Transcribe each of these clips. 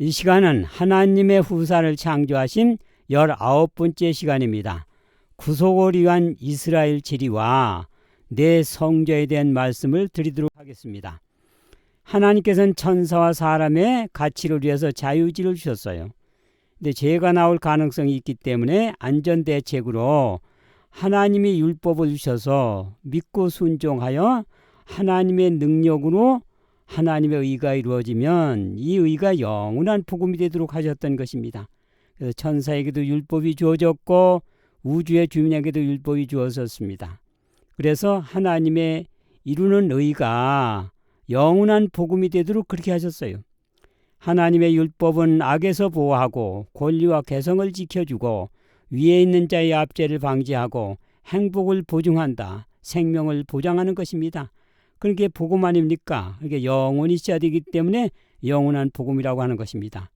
이 시간은 하나님의 후사를 창조하신 19번째 시간입니다. 구속을 위한 이스라엘 지리와 내 성자에 대한 말씀을 드리도록 하겠습니다. 하나님께서는 천사와 사람의 가치를 위해서 자유지를 주셨어요. 근데 죄가 나올 가능성이 있기 때문에 안전대책으로 하나님이 율법을 주셔서 믿고 순종하여 하나님의 능력으로 하나님의 의가 이루어지면 이 의가 영원한 복음이 되도록 하셨던 것입니다. 그래서 천사에게도 율법이 주어졌고 우주의 주민에게도 율법이 주어졌습니다. 그래서 하나님의 이루는 의가 영원한 복음이 되도록 그렇게 하셨어요. 하나님의 율법은 악에서 보호하고 권리와 개성을 지켜주고 위에 있는 자의 압제를 방지하고 행복을 보증한다. 생명을 보장하는 것입니다. 그게 복음 아닙니까? 이게 영원히 있어야 되기 때문에 영원한 복음이라고 하는 것입니다.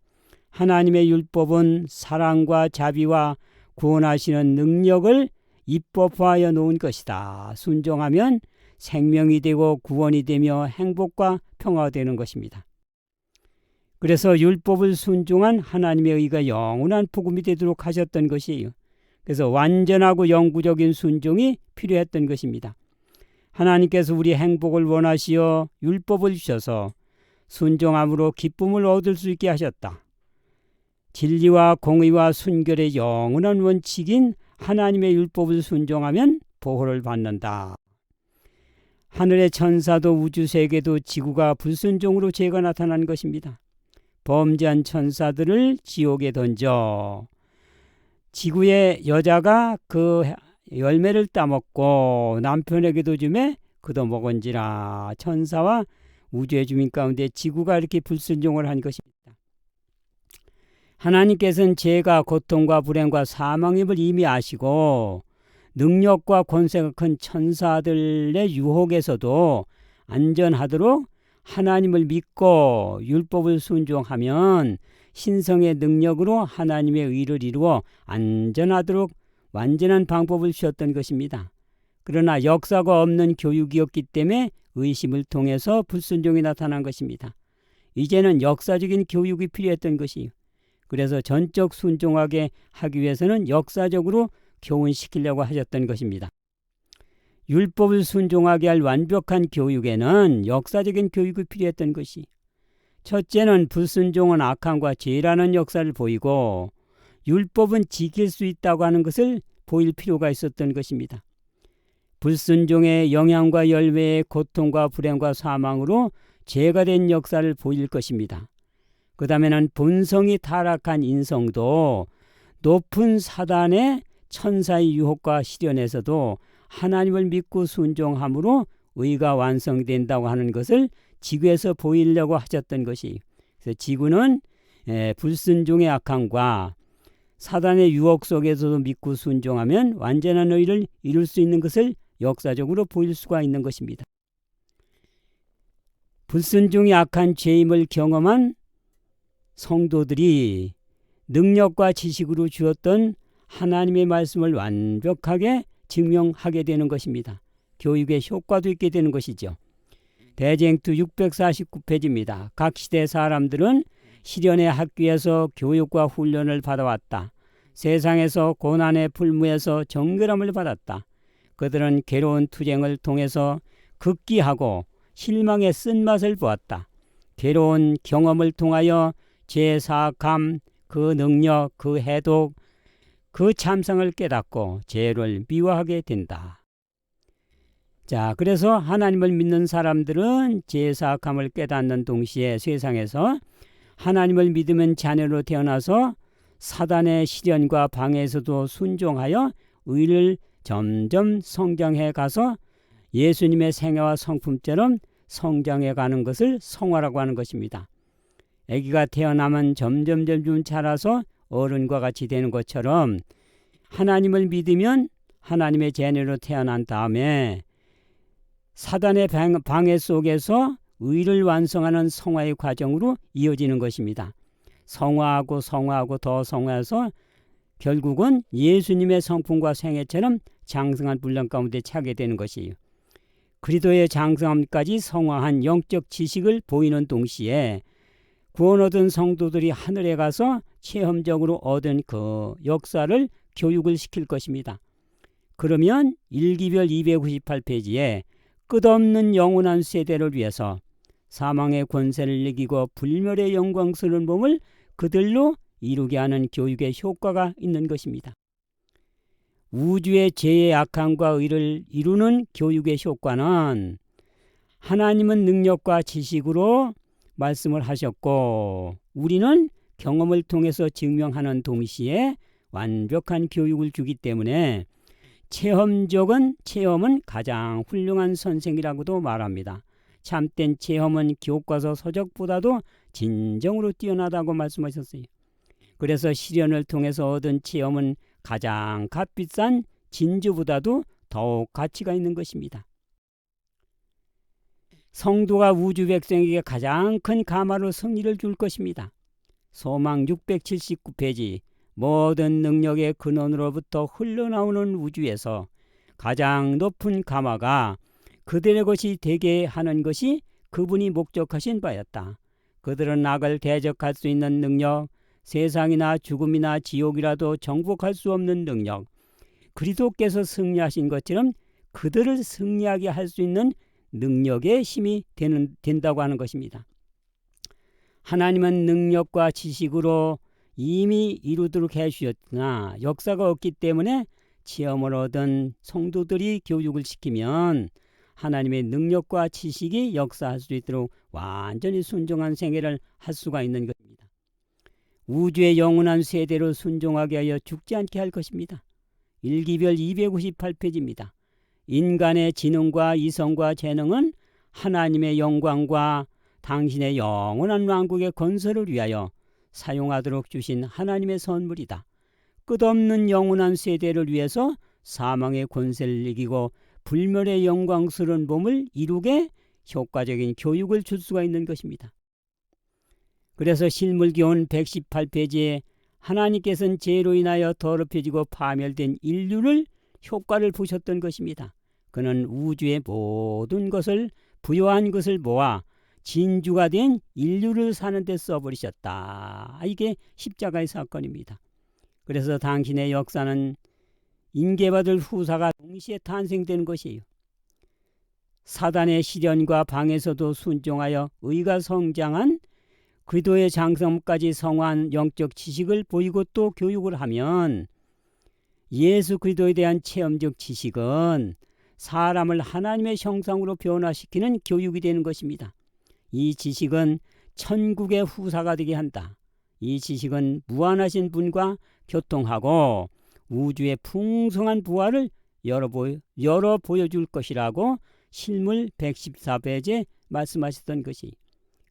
하나님의 율법은 사랑과 자비와 구원하시는 능력을 입법화하여 놓은 것이다. 순종하면 생명이 되고 구원이 되며 행복과 평화가 되는 것입니다. 그래서 율법을 순종한 하나님의 의가 영원한 복음이 되도록 하셨던 것이에요. 그래서 완전하고 영구적인 순종이 필요했던 것입니다. 하나님께서 우리 행복을 원하시어 율법을 주셔서 순종함으로 기쁨을 얻을 수 있게 하셨다. 진리와 공의와 순결의 영원한 원칙인 하나님의 율법을 순종하면 보호를 받는다. 하늘의 천사도 우주세계도 지구가 불순종으로 죄가 나타난 것입니다. 범죄한 천사들을 지옥에 던져 지구의 여자가 그 열매를 따먹고 남편에게도 주매 그도 먹은지라. 천사와 우주의 주민 가운데 지구가 이렇게 불순종을 한 것입니다. 하나님께서는 죄가 고통과 불행과 사망임을 이미 아시고 능력과 권세가 큰 천사들의 유혹에서도 안전하도록 하나님을 믿고 율법을 순종하면 신성의 능력으로 하나님의 의를 이루어 안전하도록 완전한 방법을 주셨던 것입니다. 그러나 역사가 없는 교육이었기 때문에 의심을 통해서 불순종이 나타난 것입니다. 이제는 역사적인 교육이 필요했던 것이요. 그래서 전적 순종하게 하기 위해서는 역사적으로 교훈시키려고 하셨던 것입니다. 율법을 순종하게 할 완벽한 교육에는 역사적인 교육이 필요했던 것이, 첫째는 불순종은 악함과 죄라는 역사를 보이고 율법은 지킬 수 있다고 하는 것을 보일 필요가 있었던 것입니다. 불순종의 영향과 열매의 고통과 불행과 사망으로 죄가 된 역사를 보일 것입니다. 그 다음에는 본성이 타락한 인성도 높은 사단의 천사의 유혹과 시련에서도 하나님을 믿고 순종함으로 의가 완성된다고 하는 것을 지구에서 보이려고 하셨던 것이, 그래서 지구는 불순종의 악함과 사단의 유혹 속에서도 믿고 순종하면 완전한 의를 이룰 수 있는 것을 역사적으로 보일 수가 있는 것입니다. 불순종이 악한 죄임을 경험한 성도들이 능력과 지식으로 주었던 하나님의 말씀을 완벽하게 증명하게 되는 것입니다. 교육의 효과도 있게 되는 것이죠. 대쟁투 649페이지입니다. 각 시대 사람들은 시련의 학교에서 교육과 훈련을 받아왔다. 세상에서 고난의 풀무에서 정결함을 받았다. 그들은 괴로운 투쟁을 통해서 극기하고 실망의 쓴맛을 보았다. 괴로운 경험을 통하여 죄사함, 그 능력, 그 해독, 그 참상을 깨닫고 죄를 미워하게 된다. 자, 그래서 하나님을 믿는 사람들은 죄사함을 깨닫는 동시에 세상에서 하나님을 믿으면 자녀로 태어나서 사단의 시련과 방해에서도 순종하여 의를 점점 성장해 가서 예수님의 생애와 성품처럼 성장해 가는 것을 성화라고 하는 것입니다. 아기가 태어나면 점점 자라서 어른과 같이 되는 것처럼 하나님을 믿으면 하나님의 자녀로 태어난 다음에 사단의 방해 속에서 의를 완성하는 성화의 과정으로 이어지는 것입니다. 성화하고 더 성화해서 결국은 예수님의 성품과 생애처럼 장성한 분량 가운데 차게 되는 것이에요. 그리스도의 장성함까지 성화한 영적 지식을 보이는 동시에 구원 얻은 성도들이 하늘에 가서 체험적으로 얻은 그 역사를 교육을 시킬 것입니다. 그러면 일기별 298페이지에 끝없는 영원한 세대를 위해서 사망의 권세를 이기고 불멸의 영광스러운 몸을 그들로 이루게 하는 교육의 효과가 있는 것입니다. 우주의 죄의 악함과 의를 이루는 교육의 효과는 하나님은 능력과 지식으로 말씀을 하셨고 우리는 경험을 통해서 증명하는 동시에 완벽한 교육을 주기 때문에 체험은 가장 훌륭한 선생이라고도 말합니다. 참된 체험은 교과서 서적보다도 진정으로 뛰어나다고 말씀하셨어요. 그래서 시련을 통해서 얻은 체험은 가장 값비싼 진주보다도 더욱 가치가 있는 것입니다. 성도가 우주 백성에게 가장 큰 가마로 승리를 줄 것입니다. 소망 679페이지 모든 능력의 근원으로부터 흘러나오는 우주에서 가장 높은 가마가 그들의 것이 되게 하는 것이 그분이 목적하신 바였다. 그들은 악을 대적할 수 있는 능력, 세상이나 죽음이나 지옥이라도 정복할 수 없는 능력, 그리스도께서 승리하신 것처럼 그들을 승리하게 할 수 있는 능력의 힘이 된다고 하는 것입니다. 하나님은 능력과 지식으로 이미 이루도록 해주셨으나 역사가 없기 때문에 체험을 얻은 성도들이 교육을 시키면 하나님의 능력과 지식이 역사할 수 있도록 완전히 순종한 생애를 할 수가 있는 것입니다. 우주의 영원한 세대로 순종하게 하여 죽지 않게 할 것입니다. 일기별 258페이지입니다. 인간의 지능과 이성과 재능은 하나님의 영광과 당신의 영원한 왕국의 건설을 위하여 사용하도록 주신 하나님의 선물이다. 끝없는 영원한 세대를 위해서 사망의 권세를 이기고 불멸의 영광스러운 몸을 이루게 효과적인 교육을 줄 수가 있는 것입니다. 그래서 실물기원 118페이지에 하나님께서는 죄로 인하여 더럽혀지고 파멸된 인류를 효과를 보셨던 것입니다. 그는 우주의 모든 것을 부요한 것을 모아 진주가 된 인류를 사는 데 써버리셨다. 이게 십자가의 사건입니다. 그래서 당신의 역사는 인계받을 후사가 동시에 탄생되는 것이에요. 사단의 시련과 방에서도 순종하여 의가 성장한 그리스도의 장성까지 성화한 영적 지식을 보이고 또 교육을 하면 예수 그리스도에 대한 체험적 지식은 사람을 하나님의 형상으로 변화시키는 교육이 되는 것입니다. 이 지식은 천국의 후사가 되게 한다. 이 지식은 무한하신 분과 교통하고 우주의 풍성한 부활을 열어 보여줄 것이라고 실물 114페이지에 말씀하셨던 것이.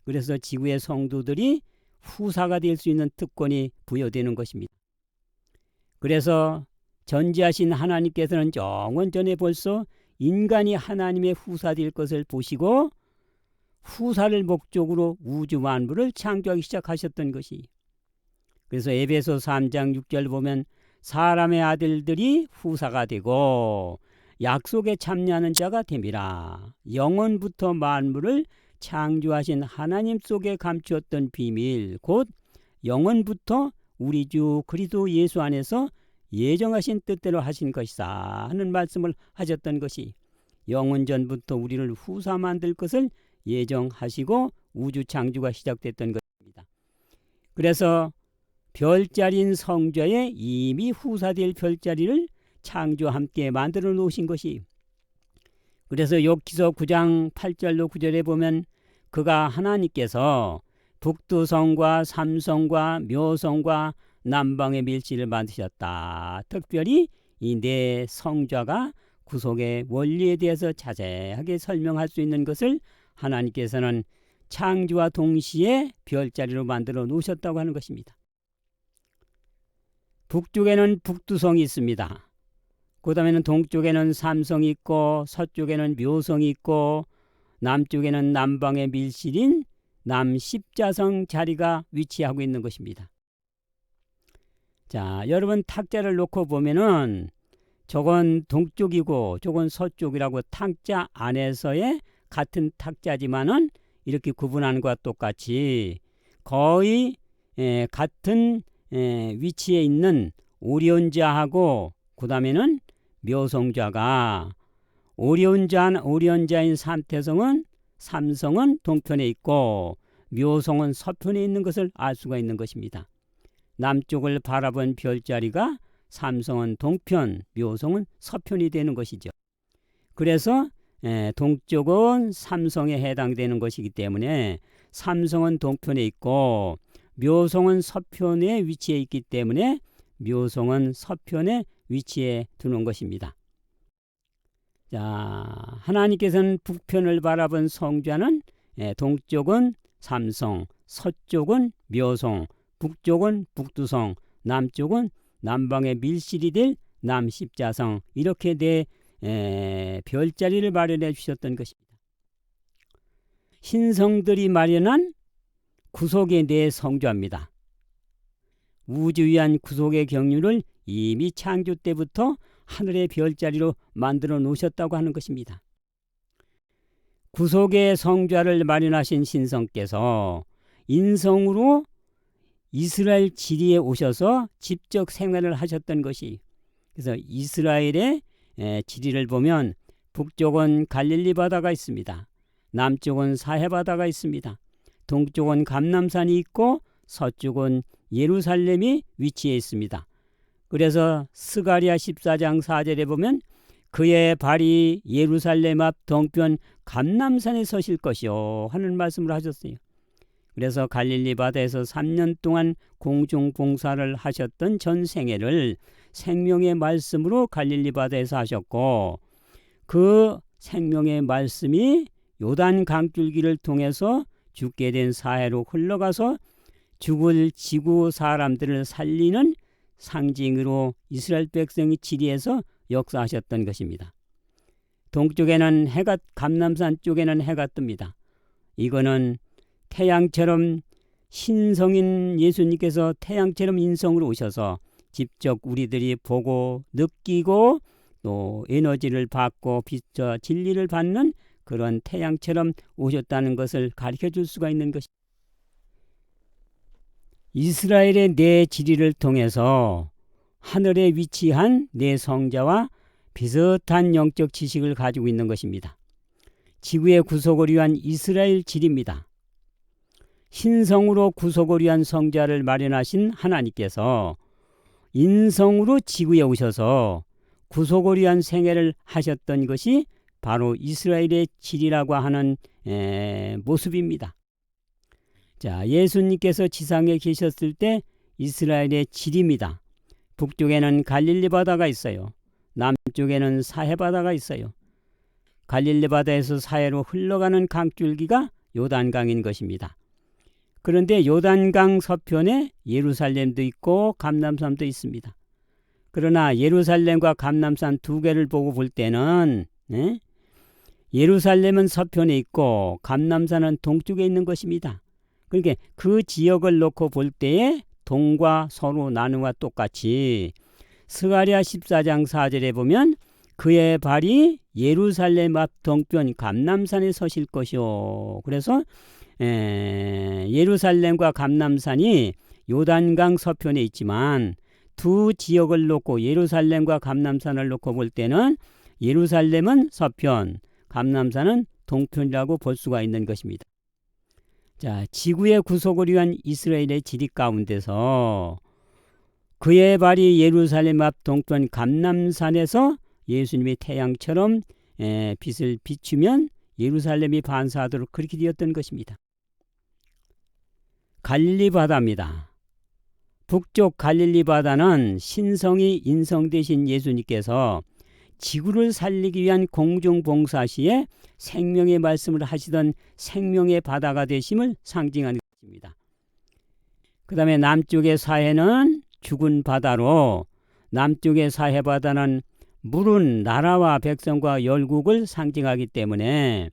그래서 지구의 성도들이 후사가 될 수 있는 특권이 부여되는 것입니다. 그래서 전지하신 하나님께서는 영원 전에 벌써 인간이 하나님의 후사 될 것을 보시고 후사를 목적으로 우주 만물을 창조하기 시작하셨던 것이. 그래서 에베소 3장 6절 보면 사람의 아들들이 후사가 되고 약속에 참여하는 자가 됨이라. 영원부터 만물을 창조하신 하나님 속에 감추었던 비밀 곧 영원부터 우리 주 그리스도 예수 안에서 예정하신 뜻대로 하신 것이다 하는 말씀을 하셨던 것이 영원 전부터 우리를 후사 만들 것을 예정하시고 우주 창조가 시작됐던 것입니다. 그래서 별자리인 성자에 이미 후사될 별자리를 창조와 함께 만들어 놓으신 것이. 그래서 욥기서 9장 8절로 9절에 보면 그가 하나님께서 북두성과 삼성과 묘성과 남방의 밀지를 만드셨다. 특별히 이 네 성자가 구속의 원리에 대해서 자세하게 설명할 수 있는 것을 하나님께서는 창조와 동시에 별자리로 만들어 놓으셨다고 하는 것입니다. 북쪽에는 북두성이 있습니다. 그 다음에는 동쪽에는 삼성이 있고 서쪽에는 묘성이 있고 남쪽에는 남방의 밀실인 남십자성 자리가 위치하고 있는 것입니다. 자, 여러분 탁자를 놓고 보면은 저건 동쪽이고 저건 서쪽이라고 탁자 안에서의 같은 탁자지만은 이렇게 구분하는 것과 똑같이 거의 같은 위치에 있는 오리온자하고 그 다음에는 묘성좌가 오리온자인 삼성은 동편에 있고 묘성은 서편에 있는 것을 알 수가 있는 것입니다. 남쪽을 바라본 별자리가 삼성은 동편, 묘성은 서편이 되는 것이죠. 그래서 동쪽은 삼성에 해당되는 것이기 때문에 삼성은 동편에 있고 묘성은 서편에 위치해 있기 때문에 묘성은 서편에 위치해 두는 것입니다. 자, 하나님께서는 북편을 바라본 성좌는 동쪽은 삼성, 서쪽은 묘성, 북쪽은 북두성, 남쪽은 남방의 밀실이 될 남십자성, 이렇게 네 별자리를 마련해 주셨던 것입니다. 신성들이 마련한 구속의 네 성좌입니다. 우주 위한 구속의 경륜을 이미 창조 때부터 하늘의 별자리로 만들어 놓으셨다고 하는 것입니다. 구속의 성좌를 마련하신 신성께서 인성으로 이스라엘 지리에 오셔서 직접 생활을 하셨던 것이, 그래서 이스라엘의 지리를 보면 북쪽은 갈릴리 바다가 있습니다. 남쪽은 사해 바다가 있습니다. 동쪽은 감람산이 있고 서쪽은 예루살렘이 위치해 있습니다. 그래서 스가랴 14장 4절에 보면 그의 발이 예루살렘 앞 동편 감람산에 서실 것이요 하는 말씀을 하셨어요. 그래서 갈릴리 바다에서 3년 동안 공중봉사를 하셨던 전 생애를 생명의 말씀으로 갈릴리 바다에서 하셨고, 그 생명의 말씀이 요단 강줄기를 통해서 죽게 된 사해로 흘러가서 죽을 지구 사람들을 살리는 상징으로 이스라엘 백성이 지리에서 역사하셨던 것입니다. 동쪽에는 해가, 감람산 쪽에는 해가 뜹니다. 이거는 태양처럼 신성인 예수님께서 태양처럼 인성으로 오셔서 직접 우리들이 보고 느끼고 또 에너지를 받고 빛과 진리를 받는 그런 태양처럼 오셨다는 것을 가르쳐 줄 수가 있는 것입니다. 이스라엘의 네 지리를 통해서 하늘에 위치한 네 성자와 비슷한 영적 지식을 가지고 있는 것입니다. 지구의 구속을 위한 이스라엘 지리입니다. 신성으로 구속을 위한 성자를 마련하신 하나님께서 인성으로 지구에 오셔서 구속을 위한 생애를 하셨던 것이 바로 이스라엘의 지리라고 하는 모습입니다. 자, 예수님께서 지상에 계셨을 때 이스라엘의 지리입니다. 북쪽에는 갈릴리 바다가 있어요. 남쪽에는 사해 바다가 있어요. 갈릴리 바다에서 사해로 흘러가는 강줄기가 요단강인 것입니다. 그런데 요단강 서편에 예루살렘도 있고 감람산도 있습니다. 그러나 예루살렘과 감람산 두 개를 보고 볼 때는 예루살렘은 서편에 있고 감람산은 동쪽에 있는 것입니다. 그러니까 그 지역을 놓고 볼 때에 동과 서로 나누와 똑같이 스가랴 14장 4절에 보면 그의 발이 예루살렘 앞 동편 감람산에 서실 것이요. 그래서 예루살렘과 감람산이 요단강 서편에 있지만 두 지역을 놓고 예루살렘과 감람산을 놓고 볼 때는 예루살렘은 서편, 감람산은 동편이라고 볼 수가 있는 것입니다. 자, 지구의 구속을 위한 이스라엘의 지리 가운데서 그의 발이 예루살렘 앞 동편 감람산에서 예수님이 태양처럼 빛을 비추면 예루살렘이 반사하도록 그렇게 되었던 것입니다. 갈릴리 바다입니다. 북쪽 갈릴리 바다는 신성이 인성 되신 예수님께서 지구를 살리기 위한 공중봉사 시에 생명의 말씀을 하시던 생명의 바다가 되심을 상징하는 것입니다. 그 다음에 남쪽의 사해는 죽은 바다로, 남쪽의 사해 바다는 물은 나라와 백성과 열국을 상징하기 때문에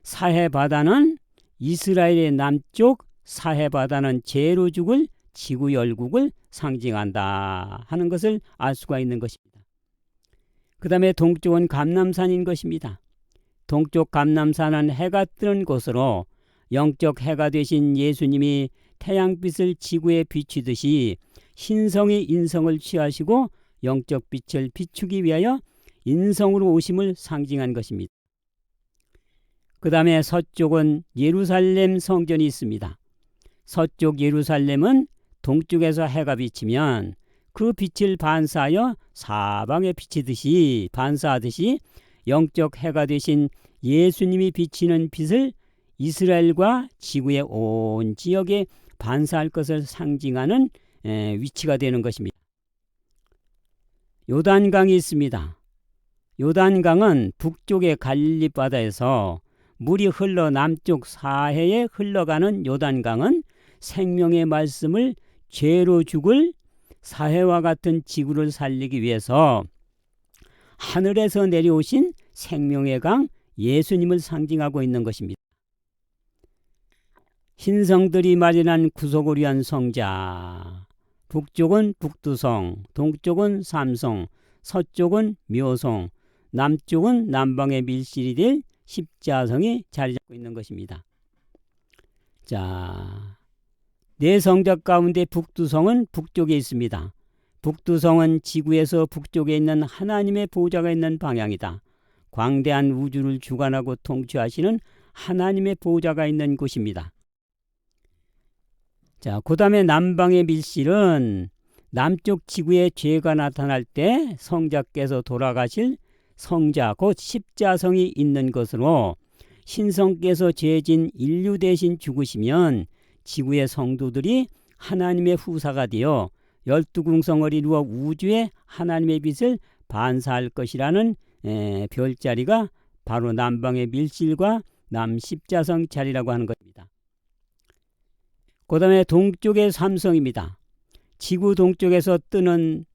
사해 바다는 이스라엘의 남쪽, 사해 바다는 죄로 죽을 지구 열국을 상징한다 하는 것을 알 수가 있는 것입니다. 그 다음에 동쪽은 감람산인 것입니다. 동쪽 감람산은 해가 뜨는 곳으로 영적 해가 되신 예수님이 태양빛을 지구에 비추듯이 신성이 인성을 취하시고 영적 빛을 비추기 위하여 인성으로 오심을 상징한 것입니다. 그 다음에 서쪽은 예루살렘 성전이 있습니다. 서쪽 예루살렘은 동쪽에서 해가 비치면 그 빛을 반사하여 사방에 비치듯이 반사하듯이 영적 해가 되신 예수님이 비치는 빛을 이스라엘과 지구의 온 지역에 반사할 것을 상징하는 위치가 되는 것입니다. 요단강이 있습니다. 요단강은 북쪽의 갈릴리 바다에서 물이 흘러 남쪽 사해에 흘러가는 요단강은 생명의 말씀을 죄로 죽을 사해와 같은 지구를 살리기 위해서 하늘에서 내려오신 생명의 강 예수님을 상징하고 있는 것입니다. 신성들이 마련한 구속을 위한 성자. 북쪽은 북두성, 동쪽은 삼성, 서쪽은 묘성, 남쪽은 남방의 밀실이 될 십자성이 자리 잡고 있는 것입니다. 자, 네 성자 가운데 북두성은 북쪽에 있습니다. 북두성은 지구에서 북쪽에 있는 하나님의 보좌가 있는 방향이다. 광대한 우주를 주관하고 통치하시는 하나님의 보좌가 있는 곳입니다. 자, 그 다음에 남방의 밀실은 남쪽 지구에 죄가 나타날 때 성자께서 돌아가실 성자 곧 십자성이 있는 것으로 신성께서 죄진 인류 대신 죽으시면 지구의 성도들이 하나님의 후사가 되어 12궁성을 이루어 우주에 하나님의 빛을 반사할 것이라는 별자리가 바로 남방의 밀실과 남십자성 자리라고 하는 것입니다. 그 다음에 동쪽의 삼성입니다. 지구 동쪽에서 뜨는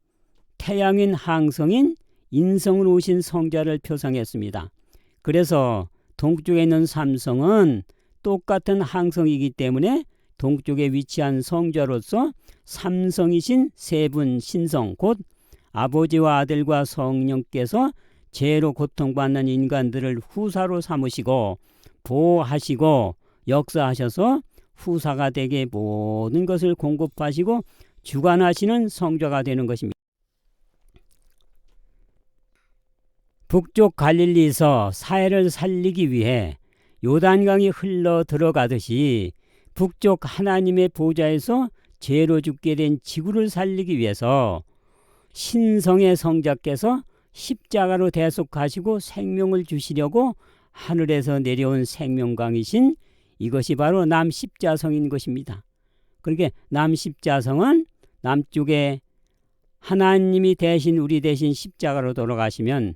태양인 항성인 인성으로 오신 성자를 표상했습니다. 그래서 동쪽에 있는 삼성은 똑같은 항성이기 때문에 동쪽에 위치한 성자로서 삼성이신 세 분 신성 곧 아버지와 아들과 성령께서 죄로 고통받는 인간들을 후사로 삼으시고 보호하시고 역사하셔서 후사가 되게 모든 것을 공급하시고 주관하시는 성자가 되는 것입니다. 북쪽 갈릴리에서 사해를 살리기 위해 요단강이 흘러 들어가듯이 북쪽 하나님의 보좌에서 죄로 죽게 된 지구를 살리기 위해서 신성의 성자께서 십자가로 대속하시고 생명을 주시려고 하늘에서 내려온 생명강이신 이것이 바로 남십자성인 것입니다. 그러니까 남십자성은 남쪽에 하나님이 대신 우리 대신 십자가로 돌아가시면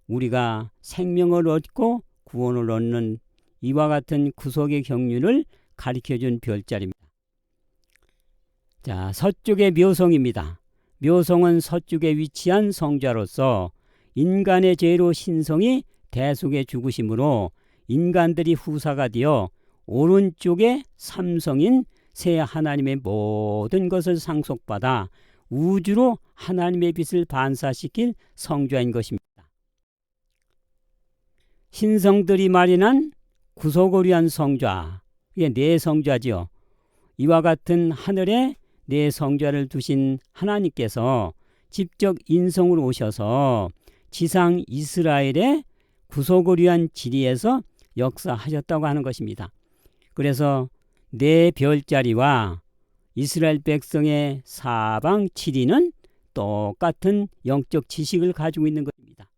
우리가 생명을 얻고 구원을 얻는 이와 같은 구속의 경륜을 가르쳐준 별자리입니다. 자, 서쪽의 묘성입니다. 묘성은 서쪽에 위치한 성자로서 인간의 죄로 신성이 대속에 죽으심으로 인간들이 후사가 되어 오른쪽에 삼성인 새 하나님의 모든 것을 상속받아 우주로 하나님의 빛을 반사시킬 성자인 것입니다. 신성들이 마련한 구속을 위한 성자, 이게 네 성자지요. 이와 같은 하늘에 네 성자를 두신 하나님께서 직접 인성으로 오셔서 지상 이스라엘의 구속을 위한 지리에서 역사하셨다고 하는 것입니다. 그래서 네 별자리와 이스라엘 백성의 사방 지리는 똑같은 영적 지식을 가지고 있는 것입니다.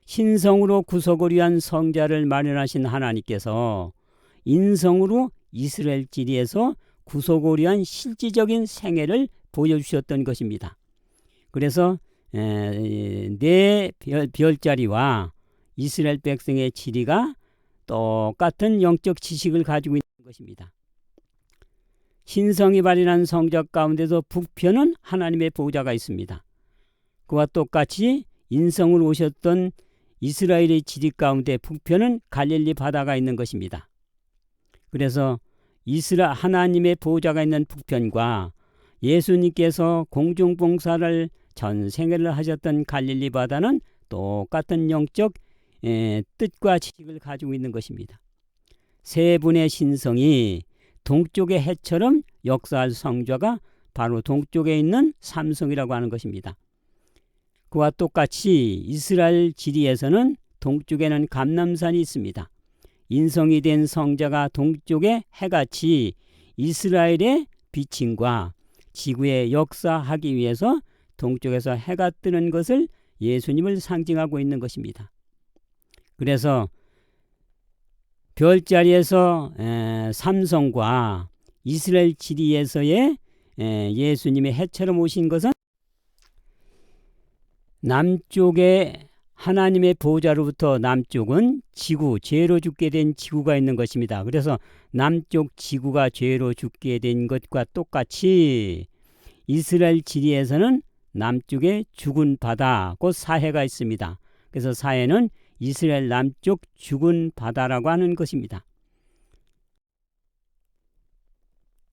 신성으로 구속을 위한 성자를 마련하신 하나님께서 인성으로 이스라엘 지리에서 구속을 위한 실질적인 생애를 보여주셨던 것입니다. 그래서 네 별자리와 이스라엘 백성의 지리가 똑같은 영적 지식을 가지고 있는 것입니다. 신성이 발현한 성자 가운데서 북편은 하나님의 보좌가 있습니다. 그와 똑같이 인성으로 오셨던 이스라엘의 지리 가운데 북편은 갈릴리 바다가 있는 것입니다. 그래서 하나님의 보좌가 있는 북편과 예수님께서 공중봉사를 전 생애를 하셨던 갈릴리 바다는 똑같은 영적 뜻과 지식을 가지고 있는 것입니다. 세 분의 신성이 동쪽의 해처럼 역사할 성자가 바로 동쪽에 있는 삼성이라고 하는 것입니다. 그와 똑같이 이스라엘 지리에서는 동쪽에는 감람산이 있습니다. 인성이 된 성자가 동쪽의 해같이 이스라엘의 비침과 지구에 역사하기 위해서 동쪽에서 해가 뜨는 것을 예수님을 상징하고 있는 것입니다. 그래서 별자리에서 삼성과 이스라엘 지리에서의 예수님의 해처럼 오신 것은 남쪽에 하나님의 보좌로부터 남쪽은 지구, 죄로 죽게 된 지구가 있는 것입니다. 그래서 남쪽 지구가 죄로 죽게 된 것과 똑같이 이스라엘 지리에서는 남쪽에 죽은 바다, 곧 사해가 있습니다. 그래서 사해는 이스라엘 남쪽 죽은 바다라고 하는 것입니다.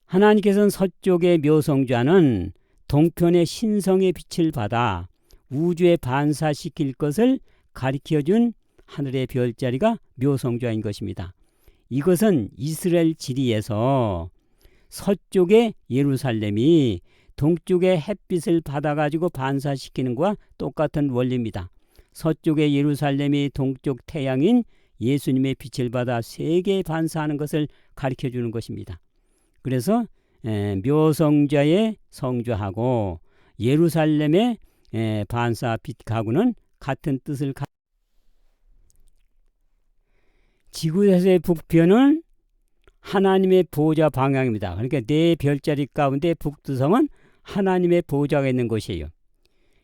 하나님께서는 서쪽의 묘성좌는 동편의 신성의 빛을 받아 우주에 반사시킬 것을 가리켜준 하늘의 별자리가 묘성좌인 것입니다. 이것은 이스라엘 지리에서 서쪽의 예루살렘이 동쪽의 햇빛을 받아가지고 반사시키는 것과 똑같은 원리입니다. 서쪽의 예루살렘이 동쪽 태양인 예수님의 빛을 받아 세계에 반사하는 것을 가리켜주는 것입니다. 그래서 묘성좌의 성좌하고 예루살렘의 반사 빛 가구는 같은 뜻을 지구에서의 북편은 하나님의 보좌 방향입니다. 그러니까 네 별자리 가운데 북두성은 하나님의 보좌가 있는 곳이에요.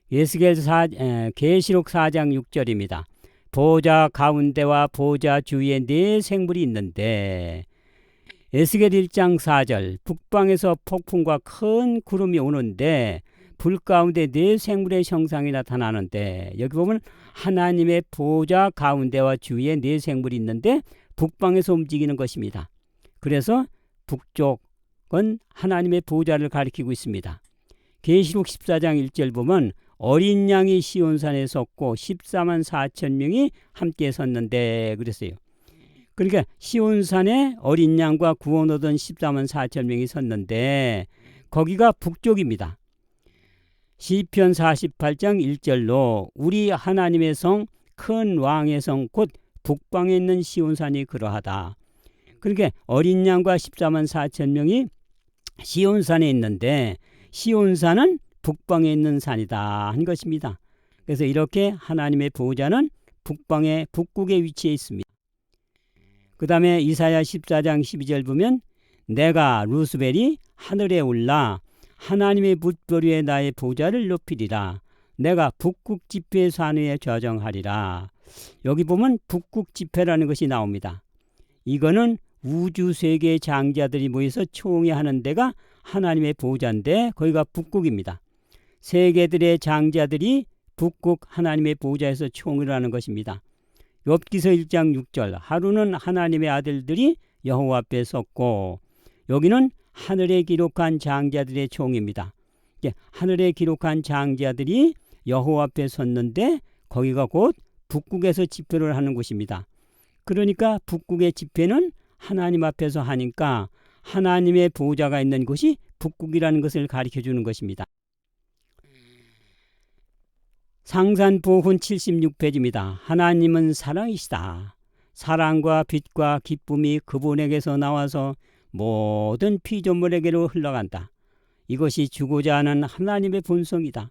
계시록 4장 6절입니다. 보좌 가운데와 보좌 주위에 네 생물이 있는데, 에스겔 1장 4절 북방에서 폭풍과 큰 구름이 오는데 불 가운데 네 생물의 형상이 나타나는데, 여기 보면 하나님의 보좌 가운데와 주위에 네 생물이 있는데 북방에서 움직이는 것입니다. 그래서 북쪽은 하나님의 보좌를 가리키고 있습니다. 계시록 14장 1절 보면 어린 양이 시온산에 섰고 14만 4천 명이 함께 섰는데 그랬어요. 그러니까 시온산에 어린 양과 구원 얻은 14만 4천 명이 섰는데 거기가 북쪽입니다. 시편 48장 1절로 우리 하나님의 성 큰 왕의 성 곧 북방에 있는 시온산이 그러하다. 그러니까 어린 양과 14만 4천 명이 시온산에 있는데 시온산은 북방에 있는 산이다 한 것입니다. 그래서 이렇게 하나님의 보좌는 북극에 위치해 있습니다. 그 다음에 이사야 14장 12절 보면 내가 루스벨이 하늘에 올라 하나님의 뭇별 위에 나의 보좌를 높이리라. 내가 북극 지폐 산위에 좌정하리라. 여기 보면 북극 지폐라는 것이 나옵니다. 이거는 우주 세계의 장자들이 모여서 총회하는 데가 하나님의 보좌인데 거기가 북극입니다. 세계들의 장자들이 북극 하나님의 보좌에서 총회를 하는 것입니다. 욥기서 1장 6절 하루는 하나님의 아들들이 여호와 앞에 섰고, 여기는 하늘에 기록한 장자들의 총입니다. 하늘에 기록한 장자들이 여호와 앞에 섰는데 거기가 곧 북극에서 집회를 하는 곳입니다. 그러니까 북극의 집회는 하나님 앞에서 하니까 하나님의 보좌가 있는 곳이 북극이라는 것을 가르쳐주는 것입니다. 상산보훈 76페이지입니다. 하나님은 사랑이시다. 사랑과 빛과 기쁨이 그분에게서 나와서 모든 피조물에게로 흘러간다. 이것이 주고자 하는 하나님의 본성이다.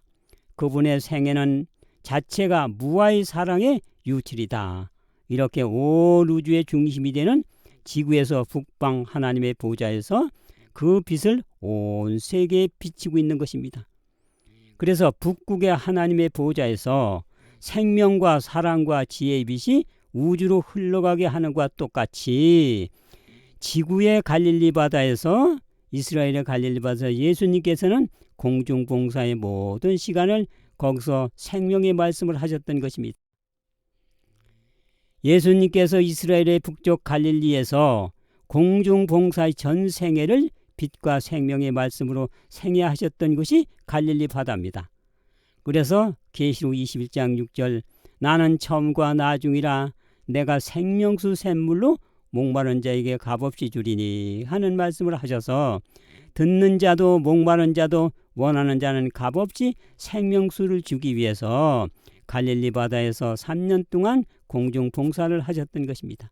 그분의 생애는 자체가 무아의 사랑의 유출이다. 이렇게 온 우주의 중심이 되는 지구에서 북방 하나님의 보좌에서 그 빛을 온 세계에 비치고 있는 것입니다. 그래서 북극의 하나님의 보좌에서 생명과 사랑과 지혜의 빛이 우주로 흘러가게 하는 것과 똑같이 지구의 갈릴리 바다에서 이스라엘의 갈릴리 바다에서 예수님께서는 공중봉사의 모든 시간을 거기서 생명의 말씀을 하셨던 것입니다. 예수님께서 이스라엘의 북쪽 갈릴리에서 공중봉사의 전 생애를 빛과 생명의 말씀으로 생애하셨던 것이 갈릴리 바다입니다. 그래서 계시록 21장 6절 나는 처음과 나중이라 내가 생명수 샘물로 목마른 자에게 값없이 주리니 하는 말씀을 하셔서 듣는 자도 목마른 자도 원하는 자는 값없이 생명수를 주기 위해서 갈릴리 바다에서 3년 동안 공중 봉사를 하셨던 것입니다.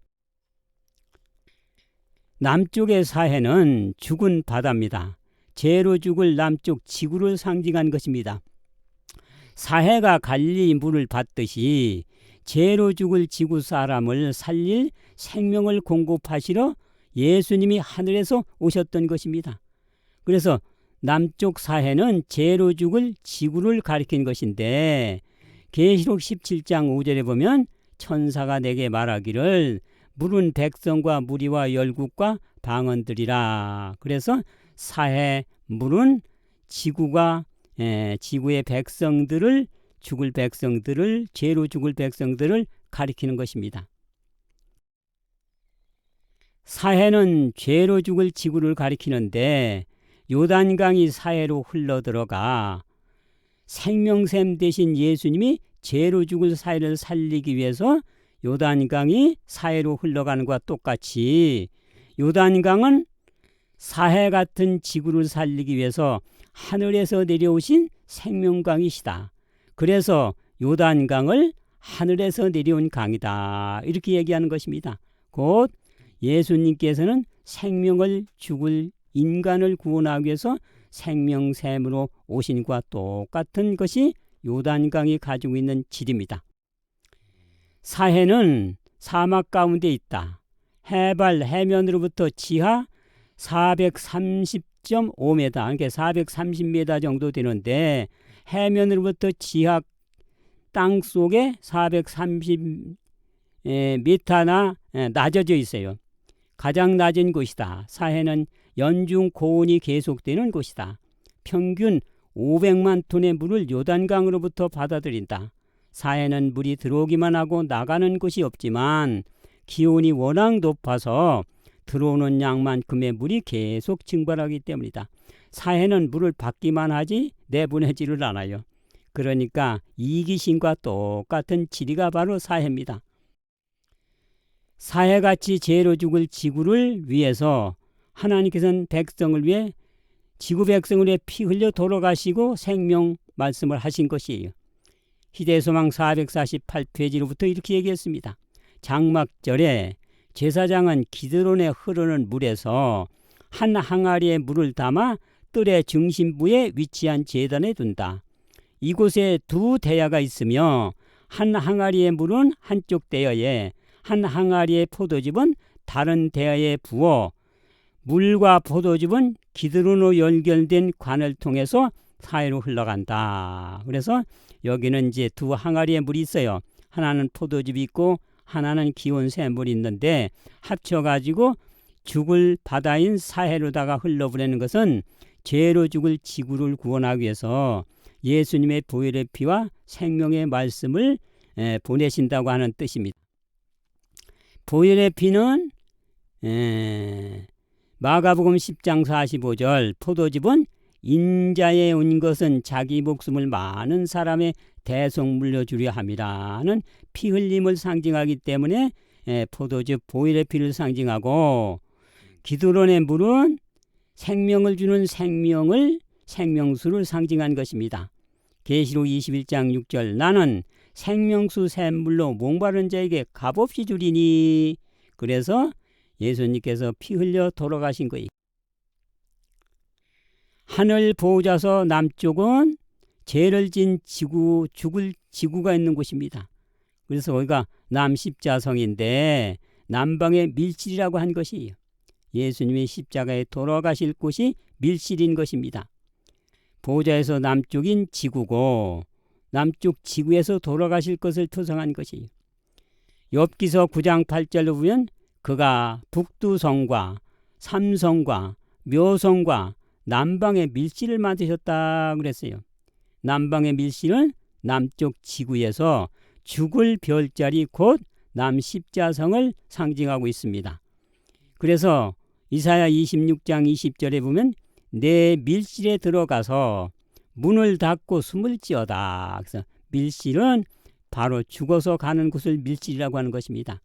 남쪽의 사해는 죽은 바다입니다. 죄로 죽을 남쪽 지구를 상징한 것입니다. 사해가 갈릴리 물을 받듯이 죄로 죽을 지구 사람을 살릴 생명을 공급하시러 예수님이 하늘에서 오셨던 것입니다. 그래서 남쪽 사해는 죄로 죽을 지구를 가리킨 것인데 계시록 17장 5절에 보면 천사가 내게 말하기를 물은 백성과 무리와 열국과 방언들이라. 그래서 사해 물은 지구의 백성들을 죽을 백성들을 죄로 죽을 백성들을 가리키는 것입니다. 사해는 죄로 죽을 지구를 가리키는데 요단강이 사해로 흘러들어가 생명샘 대신 예수님이 죄로 죽을 사해를 살리기 위해서 요단강이 사해로 흘러가는 것과 똑같이 요단강은 사해 같은 지구를 살리기 위해서 하늘에서 내려오신 생명강이시다. 그래서 요단강을 하늘에서 내려온 강이다. 이렇게 얘기하는 것입니다. 곧 예수님께서는 생명을 죽을 인간을 구원하기 위해서 생명샘으로 오신 것과 똑같은 것이 요단강이 가지고 있는 질입니다. 사해는 사막 가운데 있다. 해발 해면으로부터 지하 430.5m, 그러니까 430m 정도 되는데 해면으로부터 지하 땅 속에 430m나 낮아져 있어요. 가장 낮은 곳이다. 사해는 연중 고온이 계속되는 곳이다. 평균 500만 톤의 물을 요단강으로부터 받아들인다. 사해는 물이 들어오기만 하고 나가는 곳이 없지만 기온이 워낙 높아서 들어오는 양만큼의 물이 계속 증발하기 때문이다. 사해는 물을 받기만 하지 내보내지를 않아요. 그러니까 이기신과 똑같은 지리가 바로 사해입니다. 사해같이 죄로 죽을 지구를 위해서 하나님께서는 백성을 위해 지구 백성을 위해 피 흘려 돌아가시고 생명 말씀을 하신 것이에요. 희대소망 448페이지로부터 이렇게 얘기했습니다. 장막절에 제사장은 기드론에 흐르는 물에서 한 항아리에 물을 담아 뜰의 중심부에 위치한 제단에 둔다. 이곳에 두 대야가 있으며 한 항아리의 물은 한쪽 대야에, 한 항아리의 포도즙은 다른 대야에 부어 물과 포도즙은 기드론으로 연결된 관을 통해서 사해로 흘러간다. 그래서 여기는 이제 두 항아리의 물이 있어요. 하나는 포도즙이 있고 하나는 기온 샘물이 있는데 합쳐가지고 죽을 바다인 사해로다가 흘러보내는 것은 죄로 죽을 지구를 구원하기 위해서 예수님의 보혈의 피와 생명의 말씀을 보내신다고 하는 뜻입니다. 보혈의 피는 마가복음 10장 45절 포도즙은 인자에 온 것은 자기 목숨을 많은 사람의 대속 물려주려 함이라 하는 피 흘림을 상징하기 때문에 포도즙 보혈의 피를 상징하고 기드론의 물은 생명을 주는 생명수를 상징한 것입니다. 계시록 21장 6절 나는 생명수 샘물로 목마른 자에게 값없이 주리니. 그래서 예수님께서 피 흘려 돌아가신 거예요. 하늘 보호자서 남쪽은 죄를 진 죽을 지구가 있는 곳입니다. 그래서 거기가 남십자성인데 남방의 밀실이라고 한 것이에요. 예수님이 십자가에 돌아가실 곳이 밀실인 것입니다. 보호자에서 남쪽인 지구고 남쪽 지구에서 돌아가실 것을 표상한 것이에요. 욥기서 9장 8절로 보면 그가 북두성과 삼성과 묘성과 남방의 밀실을 만드셨다 그랬어요. 남방의 밀실은 남쪽 지구에서 죽을 별자리 곧 남십자성을 상징하고 있습니다. 그래서 이사야 26장 20절에 보면 내 밀실에 들어가서 문을 닫고 숨을지어다. 그래서 밀실은 바로 죽어서 가는 곳을 밀실이라고 하는 것입니다.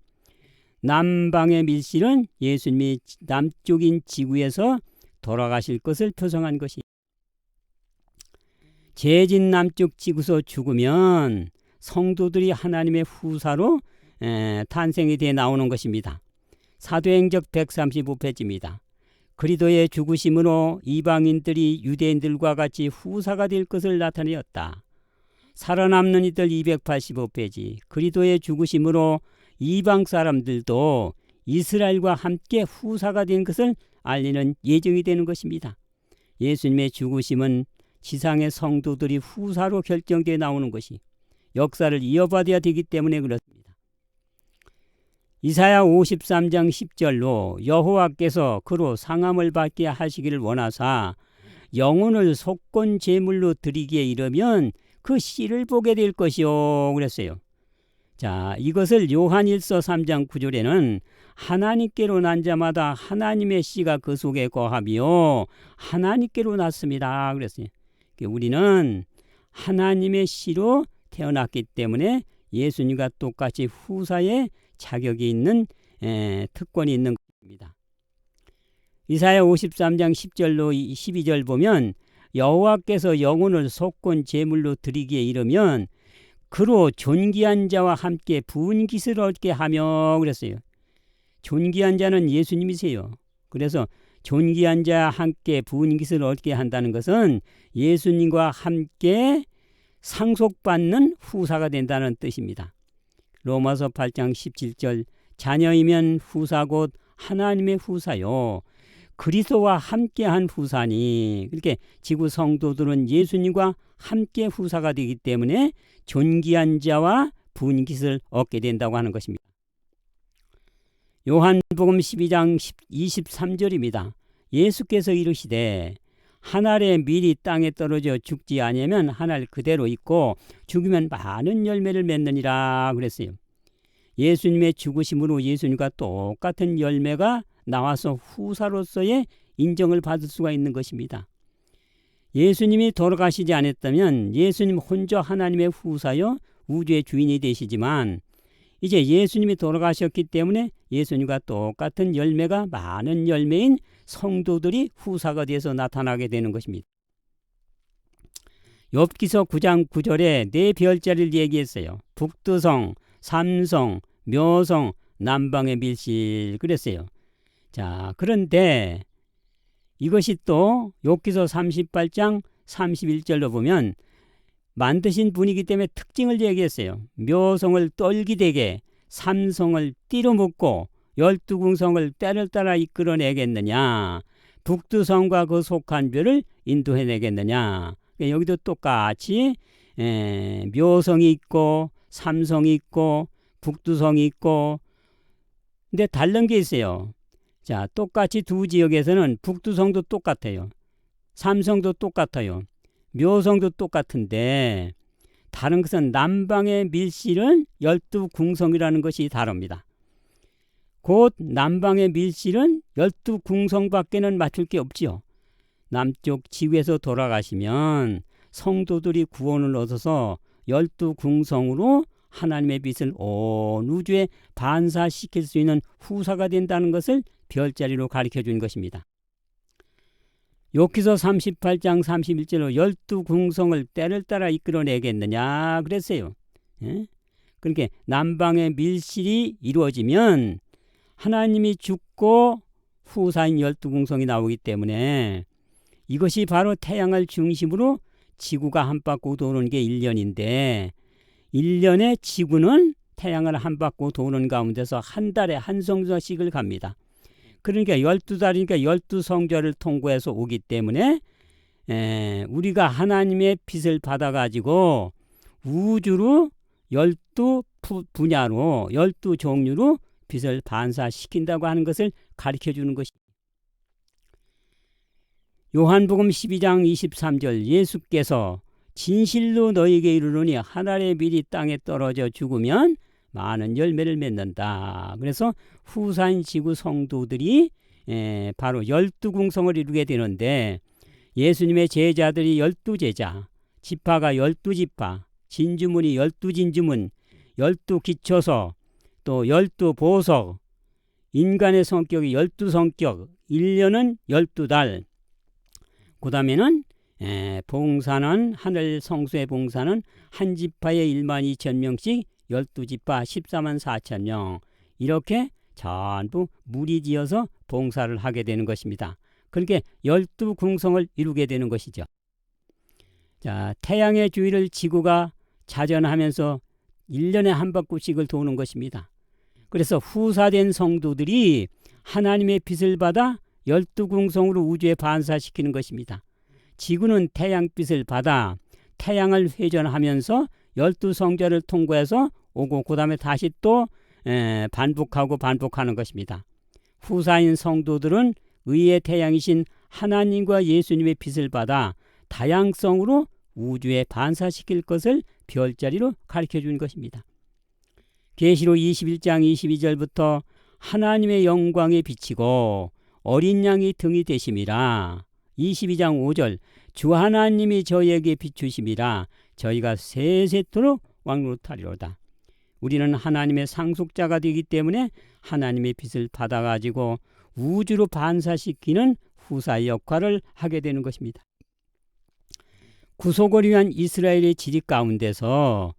남방의 밀실은 예수님이 남쪽인 지구에서 돌아가실 것을 표성한 것이. 제진 남쪽 지구에서 죽으면 성도들이 하나님의 후사로 탄생이 돼 나오는 것입니다. 사도행적 135페이지입니다. 그리스도의 죽으심으로 이방인들이 유대인들과 같이 후사가 될 것을 나타내었다. 살아남는 이들 285페이지. 그리스도의 죽으심으로 이방 사람들도 이스라엘과 함께 후사가 된 것을 알리는 예정이 되는 것입니다. 예수님의 죽으심은 지상의 성도들이 후사로 결정되어 나오는 것이 역사를 이어받아야 되기 때문에 그렇습니다. 이사야 53장 10절로 여호와께서 그로 상함을 받게 하시기를 원하사 영혼을 속건 제물로 드리기에 이르면 그 씨를 보게 될 것이요 그랬어요. 자, 이것을 요한일서 3장 9절에는 하나님께로 난 자마다 하나님의 씨가 그 속에 거하며 하나님께로 났습니다 그랬어요. 우리는 하나님의 씨로 태어났기 때문에 예수님과 똑같이 후사의 자격이 있는 특권이 있는 것입니다. 이사야 53장 10절로 12절 보면 여호와께서 영혼을 속건 제물로 드리기에 이르면 그로 존귀한 자와 함께 부은 깃을 얻게 하며 그랬어요. 존귀한 자는 예수님이세요. 그래서 존귀한 자와 함께 부은 깃을 얻게 한다는 것은 예수님과 함께 상속받는 후사가 된다는 뜻입니다. 로마서 8장 17절 자녀이면 후사 곧 하나님의 후사요 그리스도와 함께한 후사니. 그렇게 지구 성도들은 예수님과 함께 후사가 되기 때문에 존귀한 자와 부은 깃을 얻게 된다고 하는 것입니다. 요한복음 12장 23절입니다. 예수께서 이르시되 한 알의 밀이 땅에 떨어져 죽지 아니하면 한 알 그대로 있고 죽으면 많은 열매를 맺느니라 그랬어요. 예수님의 죽으심으로 예수님과 똑같은 열매가 나와서 후사로서의 인정을 받을 수가 있는 것입니다. 예수님이 돌아가시지 않았다면 예수님 혼자 하나님의 후사여 우주의 주인이 되시지만 이제 예수님이 돌아가셨기 때문에 예수님과 똑같은 열매가 많은 열매인 성도들이 후사가 돼서 나타나게 되는 것입니다. 욥기서 9장 9절에 네 별자리를 얘기했어요. 북두성, 삼성, 묘성, 남방의 밀실 그랬어요. 자, 그런데 이것이 또 욥기서 38장 31절로 보면 만드신 분이기 때문에 특징을 얘기했어요. 묘성을 떨기되게 삼성을 띠로 묶고 12궁성을 때를 따라 이끌어내겠느냐. 북두성과 그 속한 별을 인도해내겠느냐. 여기도 똑같이 묘성이 있고 삼성이 있고 북두성이 있고 근데 다른 게 있어요. 자, 똑같이 두 지역에서는 북두성도 똑같아요. 삼성도 똑같아요. 묘성도 똑같은데 다른 것은 남방의 밀실은 12궁성이라는 것이 다릅니다. 곧 남방의 밀실은 12궁성밖에는 맞출 게 없지요. 남쪽 지구에서 돌아가시면 성도들이 구원을 얻어서 12궁성으로 하나님의 빛을 온 우주에 반사시킬 수 있는 후사가 된다는 것을 별자리로 가르쳐 준 것입니다. 욥기서 38장 31절로 12궁성을 때를 따라 이끌어내겠느냐 그랬어요. 예? 그러니까 남방의 밀실이 이루어지면 하나님이 죽고 후사인 12궁성이 나오기 때문에 이것이 바로 태양을 중심으로 지구가 한 바퀴 도는 게 1년인데 1년에 지구는 태양을 한 바퀴 도는 가운데서 한 달에 한 성전씩을 갑니다. 그러니까 12달이니까 12성전을 통과해서 오기 때문에 우리가 하나님의 빛을 받아가지고 우주로 12분야로 12종류로 빛을 반사시킨다고 하는 것을 가르쳐주는 것입니다. 요한복음 12장 23절 예수께서 진실로 너에게 이르노니 한 알의 밀이 땅에 떨어져 죽으면 많은 열매를 맺는다. 그래서 후사인 지구 성도들이 바로 12궁성을 이루게 되는데 예수님의 제자들이 12제자, 지파가 12지파, 진주문이 12진주문, 12기초석, 또 12보석, 인간의 성격이 12성격, 1년은 12달. 그 다음에는 봉사는 하늘 성소의 봉사는 한 지파에 12,000명씩 12지파 144,000명 이렇게 전부 무리지어서 봉사를 하게 되는 것입니다. 그렇게 12궁성을 이루게 되는 것이죠. 자, 태양의 주위를 지구가 자전하면서 1년에 한 바퀴씩을 도는 것입니다. 그래서 후사된 성도들이 하나님의 빛을 받아 12궁성으로 우주에 반사시키는 것입니다. 지구는 태양빛을 받아 태양을 회전하면서 12성자를 통과해서 오고 그 다음에 다시 또 반복하는 것입니다. 후사인 성도들은 의의 태양이신 하나님과 예수님의 빛을 받아 다양성으로 우주에 반사시킬 것을 별자리로 가르쳐 준 것입니다. 계시록 21장 22절부터 하나님의 영광에 비치고 어린 양이 등이 되심이라. 22장 5절 주 하나님이 저희에게 비추심이라 저희가 세세토록 왕노릇하리로다. 우리는 하나님의 상속자가 되기 때문에 하나님의 빛을 받아가지고 우주로 반사시키는 후사의 역할을 하게 되는 것입니다. 구속을 위한 이스라엘의 지리 가운데서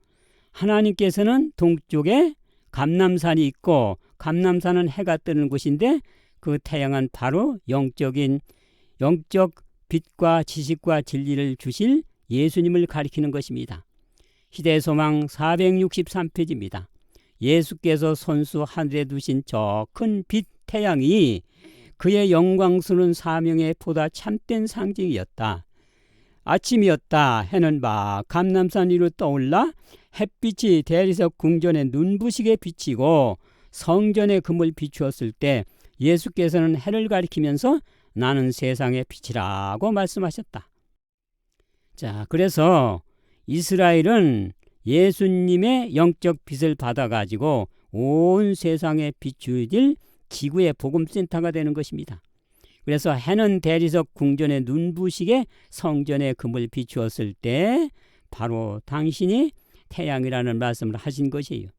하나님께서는 동쪽에 감람산이 있고 감람산은 해가 뜨는 곳인데 그 태양은 바로 영적 빛과 지식과 진리를 주실 예수님을 가리키는 것입니다. 시대소망 463페이지입니다. 예수께서 손수 하늘에 두신 저 큰 빛 태양이 그의 영광스러운 사명에 보다 참된 상징이었다. 아침이었다. 해는 막 감람산 위로 떠올라 햇빛이 대리석 궁전의 눈부시게 비치고 성전의 금을 비추었을 때 예수께서는 해를 가리키면서 나는 세상의 빛이라고 말씀하셨다. 자, 그래서 이스라엘은 예수님의 영적 빛을 받아가지고 온 세상에 비추어질 지구의 복음센터가 되는 것입니다. 그래서 해는 대리석 궁전의 눈부시게 성전의 금을 비추었을 때 바로 당신이 태양이라는 말씀을 하신 것이에요.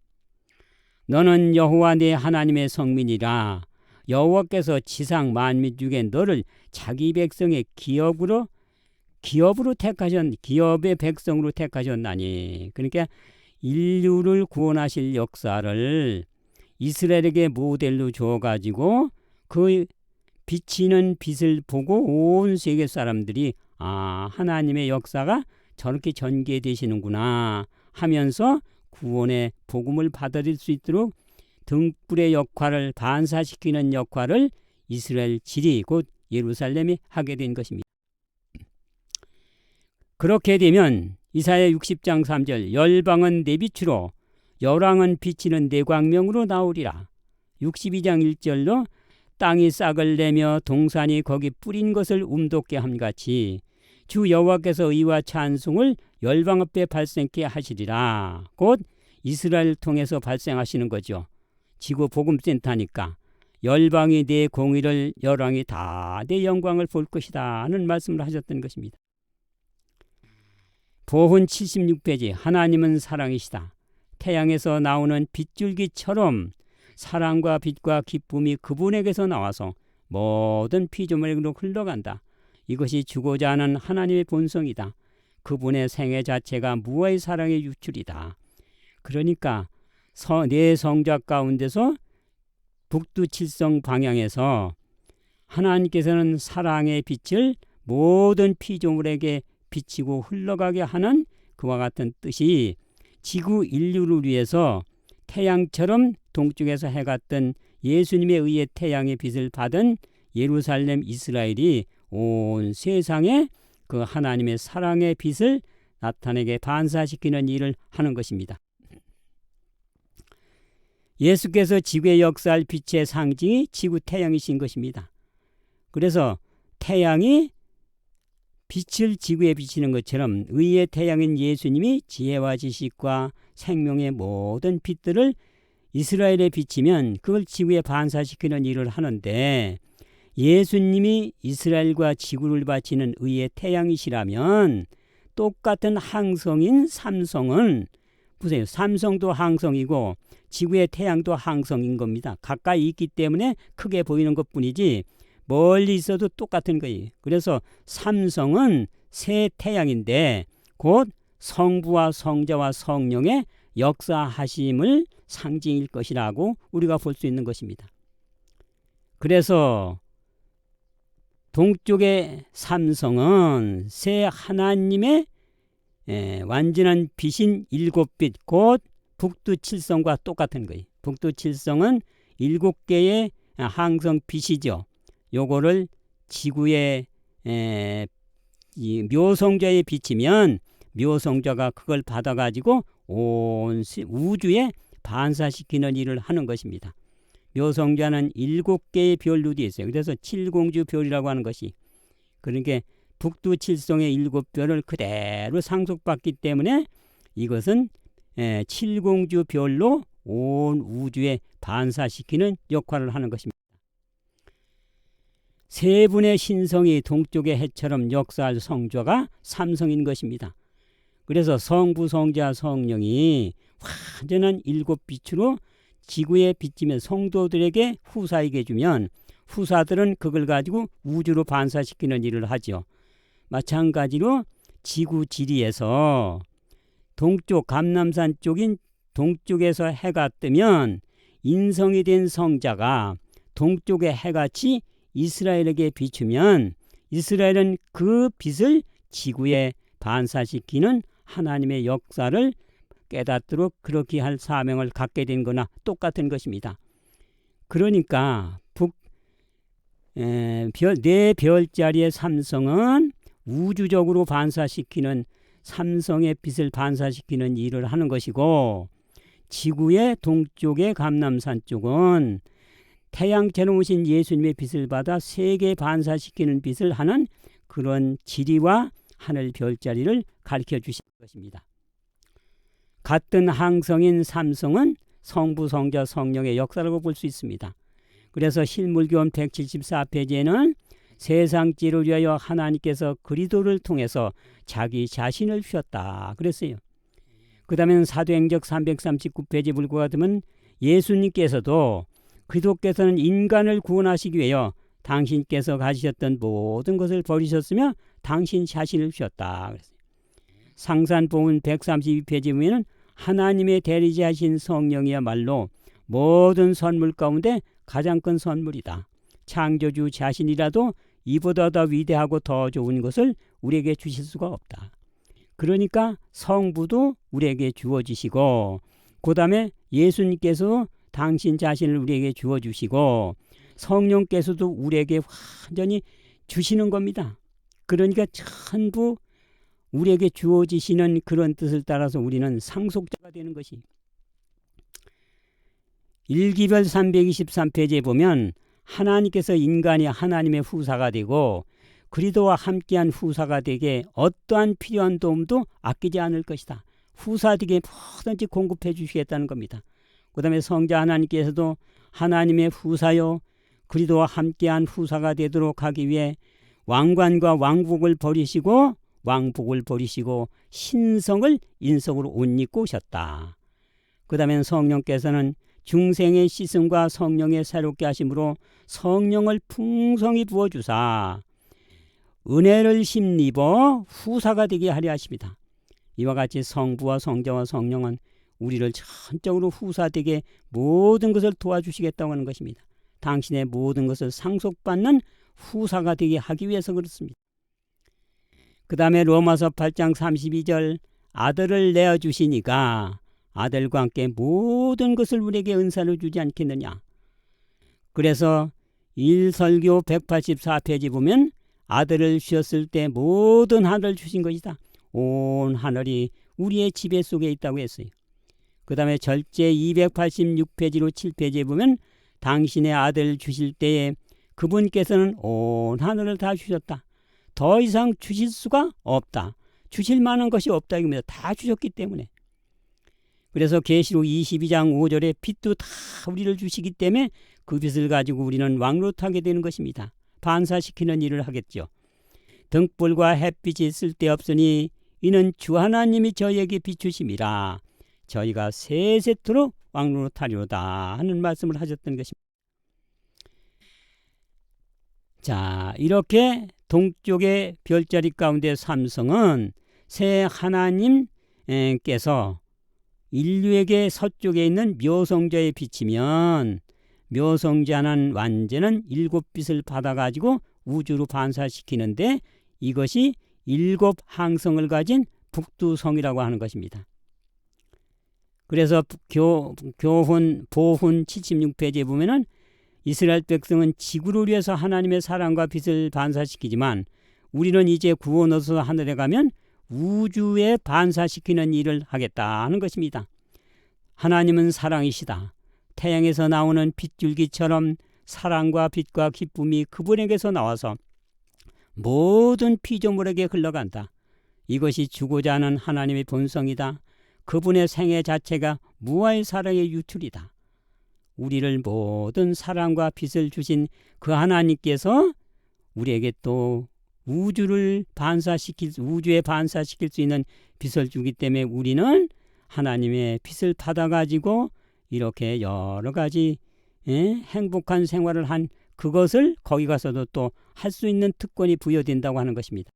너는 여호와 네 하나님의 성민이라. 여호와께서 지상 만민 중에 너를 자기 백성의 기업의 백성으로 택하셨나니. 그러니까 인류를 구원하실 역사를 이스라엘에게 모델로 줘가지고 그 비치는 빛을 보고 온 세계 사람들이 하나님의 역사가 저렇게 전개되시는구나 하면서 구원의 복음을 받아들일 수 있도록 등불의 역할을 반사시키는 역할을 이스라엘 지리 곧 예루살렘이 하게 된 것입니다. 그렇게 되면 이사야 60장 3절 열방은 내 빛으로 열왕은 비치는 내 광명으로 나오리라. 62장 1절로 땅이 싹을 내며 동산이 거기 뿌린 것을 움돋게 함같이 주 여호와께서 의와 찬송을 열방 앞에 발생케 하시리라. 곧 이스라엘 통해서 발생하시는 거죠. 지구 복음센터니까 열방이 내 공의를 열왕이 다 내 영광을 볼 것이다 하는 말씀을 하셨던 것입니다. 보훈 76페이지 하나님은 사랑이시다. 태양에서 나오는 빗줄기처럼 사랑과 빛과 기쁨이 그분에게서 나와서 모든 피조물에게로 흘러간다. 이것이 주고자 하는 하나님의 본성이다. 그분의 생애 자체가 무아의 사랑의 유출이다. 그러니까 내 성작 가운데서 북두칠성 방향에서 하나님께서는 사랑의 빛을 모든 피조물에게 비치고 흘러가게 하는 그와 같은 뜻이 지구 인류를 위해서 태양처럼 동쪽에서 해가 뜬 예수님의 의의 태양의 빛을 받은 예루살렘 이스라엘이 온 세상에 그 하나님의 사랑의 빛을 나타내게 반사시키는 일을 하는 것입니다. 예수께서 지구의 역사할 빛의 상징이 지구 태양이신 것입니다. 그래서 태양이 빛을 지구에 비치는 것처럼 의의 태양인 예수님이 지혜와 지식과 생명의 모든 빛들을 이스라엘에 비치면 그걸 지구에 반사시키는 일을 하는데 예수님이 이스라엘과 지구를 바치는 의의 태양이시라면 똑같은 항성인 삼성은 보세요. 삼성도 항성이고 지구의 태양도 항성인 겁니다. 가까이 있기 때문에 크게 보이는 것뿐이지 멀리 있어도 똑같은 거예요. 그래서 삼성은 새 태양인데 곧 성부와 성자와 성령의 역사하심을 상징일 것이라고 우리가 볼 수 있는 것입니다. 그래서 동쪽의 삼성은 새 하나님의 완전한 빛인 일곱 빛, 곧 북두 칠성과 똑같은 거예요. 북두 칠성은 7개의 항성 빛이죠. 요거를 지구의 이 묘성자에 비치면 묘성자가 그걸 받아가지고 온 우주에 반사시키는 일을 하는 것입니다. 묘성자는 7개의 별로 되어 있어요. 그래서 칠공주 별이라고 하는 것이, 그러니까 북두 칠성의 7별을 그대로 상속받기 때문에 이것은 칠공주 별로 온 우주에 반사시키는 역할을 하는 것입니다. 세 분의 신성이 동쪽의 해처럼 역사할 성자가 삼성인 것입니다. 그래서 성부, 성자, 성령이 완전한 7빛으로 지구에 비치면 성도들에게 후사에게 주면 후사들은 그걸 가지고 우주로 반사시키는 일을 하죠. 마찬가지로 지구 지리에서 동쪽 감남산 쪽인 동쪽에서 해가 뜨면 인성이 된 성자가 동쪽의 해같이 이스라엘에게 비추면 이스라엘은 그 빛을 지구에 반사시키는 하나님의 역사를 깨닫도록 그렇게 할 사명을 갖게 된 거나 똑같은 것입니다. 그러니까 네 별자리의 삼성은 우주적으로 반사시키는 삼성의 빛을 반사시키는 일을 하는 것이고, 지구의 동쪽의 감남산 쪽은 태양처럼 오신 예수님의 빛을 받아 세계 반사시키는 빛을 하는 그런 지리와 하늘 별자리를 가르쳐 주신 것입니다. 같은 항성인 삼성은 성부, 성자, 성령의 역사라고 볼 수 있습니다. 그래서 실물교원 174페이지에는 세상지를 위하여 하나님께서 그리스도를 통해서 자기 자신을 주셨다 그랬어요. 그 다음에는 사도행적 339페이지 불과 같으면 예수님께서도 그리스도께서는 인간을 구원하시기 위하여 당신께서 가지셨던 모든 것을 버리셨으며 당신 자신을 주셨다 그랬어요. 상산복음 132페이지 보면 하나님의 대리자신 성령이야말로 모든 선물 가운데 가장 큰 선물이다. 창조주 자신이라도 이보다 더 위대하고 더 좋은 것을 우리에게 주실 수가 없다. 그러니까 성부도 우리에게 주어지시고, 그 다음에 예수님께서 당신 자신을 우리에게 주어주시고, 성령께서도 우리에게 완전히 주시는 겁니다. 그러니까 전부 우리에게 주어지시는 그런 뜻을 따라서 우리는 상속자가 되는 것이, 일기별 323페이지에 보면 하나님께서 인간이 하나님의 후사가 되고 그리스도와 함께한 후사가 되게 어떠한 필요한 도움도 아끼지 않을 것이다. 후사에게 뭐든지 공급해 주시겠다는 겁니다. 그 다음에 성자 하나님께서도 하나님의 후사요 그리스도와 함께한 후사가 되도록 하기 위해 왕관과 왕복을 버리시고 신성을 인성으로 옷 입고 오셨다. 그 다음에 성령께서는 중생의 씻음과 성령의 새롭게 하심으로 성령을 풍성히 부어주사 은혜를 힘입어 후사가 되게 하려 하십니다. 이와 같이 성부와 성자와 성령은 우리를 전적으로 후사되게 모든 것을 도와주시겠다고 하는 것입니다. 당신의 모든 것을 상속받는 후사가 되게 하기 위해서 그렇습니다. 그 다음에 로마서 8장 32절 아들을 내어주시니까 아들과 함께 모든 것을 우리에게 은사를 주지 않겠느냐. 그래서 1설교 184페이지 보면 아들을 주셨을 때 모든 하늘을 주신 것이다. 온 하늘이 우리의 지배 속에 있다고 했어요. 그 다음에 절제 286페이지로 7페이지에 보면 당신의 아들을 주실 때에 그분께서는 온 하늘을 다 주셨다. 더 이상 주실 수가 없다. 주실 만한 것이 없다 이겁니다. 다 주셨기 때문에. 그래서 계시록 22장 5절에 빛도 다 우리를 주시기 때문에 그 빛을 가지고 우리는 왕노릇하게 되는 것입니다. 반사시키는 일을 하겠죠. 등불과 햇빛이 쓸데없으니 이는 주 하나님이 저희에게 비추심이라. 저희가 세세토록 왕노로 타리로다 하는 말씀을 하셨던 것입니다. 자, 이렇게 동쪽의 별자리 가운데 삼성은 새 하나님께서 인류에게 서쪽에 있는 묘성자에 비치면 묘성자는 완전한 일곱 빛을 받아가지고 우주로 반사시키는데 이것이 일곱 항성을 가진 북두성이라고 하는 것입니다. 그래서 교훈 보훈 76페이지에 보면은 이스라엘 백성은 지구를 위해서 하나님의 사랑과 빛을 반사시키지만 우리는 이제 구원 얻어서 하늘에 가면 우주에 반사시키는 일을 하겠다 하는 것입니다. 하나님은 사랑이시다. 태양에서 나오는 빗줄기처럼 사랑과 빛과 기쁨이 그분에게서 나와서 모든 피조물에게 흘러간다. 이것이 주고자 하는 하나님의 본성이다. 그분의 생애 자체가 무아의 사랑의 유출이다. 우리를 모든 사랑과 빛을 주신 그 하나님께서 우리에게 또 우주에 반사시킬 수 있는 빛을 주기 때문에 우리는 하나님의 빛을 받아가지고 이렇게 여러 가지 행복한 생활을 한 그것을 거기 가서도 또 할 수 있는 특권이 부여된다고 하는 것입니다.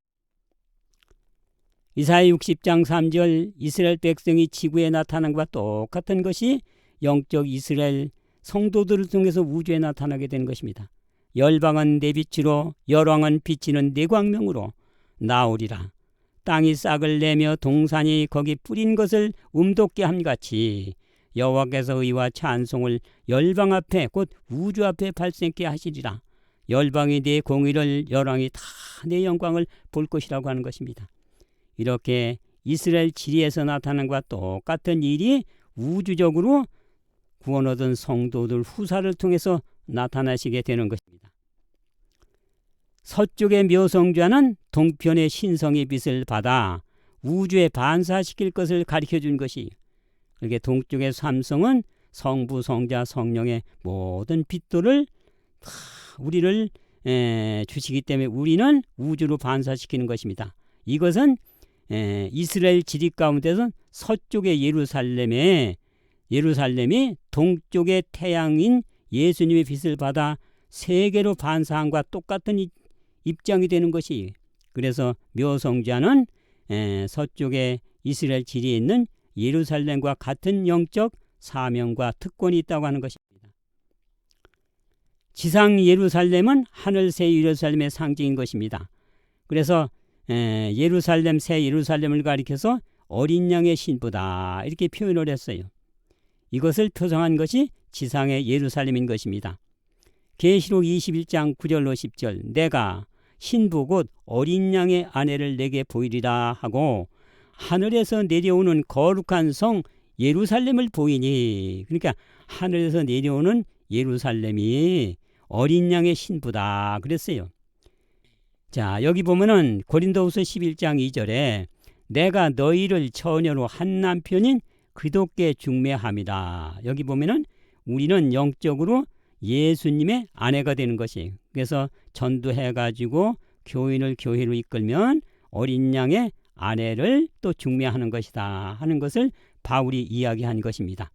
이사야 60장 3절 이스라엘 백성이 지구에 나타난 것과 똑같은 것이 영적 이스라엘 성도들을 통해서 우주에 나타나게 되는 것입니다. 열방은 내 빛으로 열왕은 비치는 내 광명으로 나오리라. 땅이 싹을 내며 동산이 거기 뿌린 것을 움돋게 함같이 여호와께서 의와 찬송을 열방 앞에 곧 우주 앞에 발생케 하시리라. 열방이 내 공의를 열왕이 다 내 영광을 볼 것이라고 하는 것입니다. 이렇게 이스라엘 지리에서 나타난 것과 똑같은 일이 우주적으로 구원 얻은 성도들 후사를 통해서 나타나시게 되는 것입니다. 서쪽의 묘성자는 동편의 신성의 빛을 받아 우주에 반사시킬 것을 가르쳐 준 것이 이렇게 동쪽의 삼성은 성부, 성자, 성령의 모든 빛들을 다 우리를 주시기 때문에 우리는 우주로 반사시키는 것입니다. 이것은 이스라엘 지리 가운데서 서쪽의 예루살렘이 동쪽의 태양인 예수님의 빛을 받아 세계로 반사함과 똑같은 입장이 되는 것이 그래서 묘성자는 서쪽의 이스라엘 지리에 있는 예루살렘과 같은 영적 사명과 특권이 있다고 하는 것입니다. 지상 예루살렘은 하늘 새 예루살렘의 상징인 것입니다. 그래서 예루살렘 새 예루살렘을 가리켜서 어린 양의 신부다 이렇게 표현을 했어요. 이것을 표상한 것이 지상의 예루살렘인 것입니다. 계시록 21장 9절로 10절 내가 신부 곧 어린 양의 아내를 내게 보이리라 하고 하늘에서 내려오는 거룩한 성 예루살렘을 보이니 그러니까 하늘에서 내려오는 예루살렘이 어린 양의 신부다 그랬어요. 자 여기 보면은 고린도후서 11장 2절에 내가 너희를 처녀로 한 남편인 그리스도께 중매함이다. 여기 보면은 우리는 영적으로 예수님의 아내가 되는 것이 그래서 전도해가지고 교인을 교회로 이끌면 어린 양의 아내를 또 중매하는 것이다 하는 것을 바울이 이야기한 것입니다.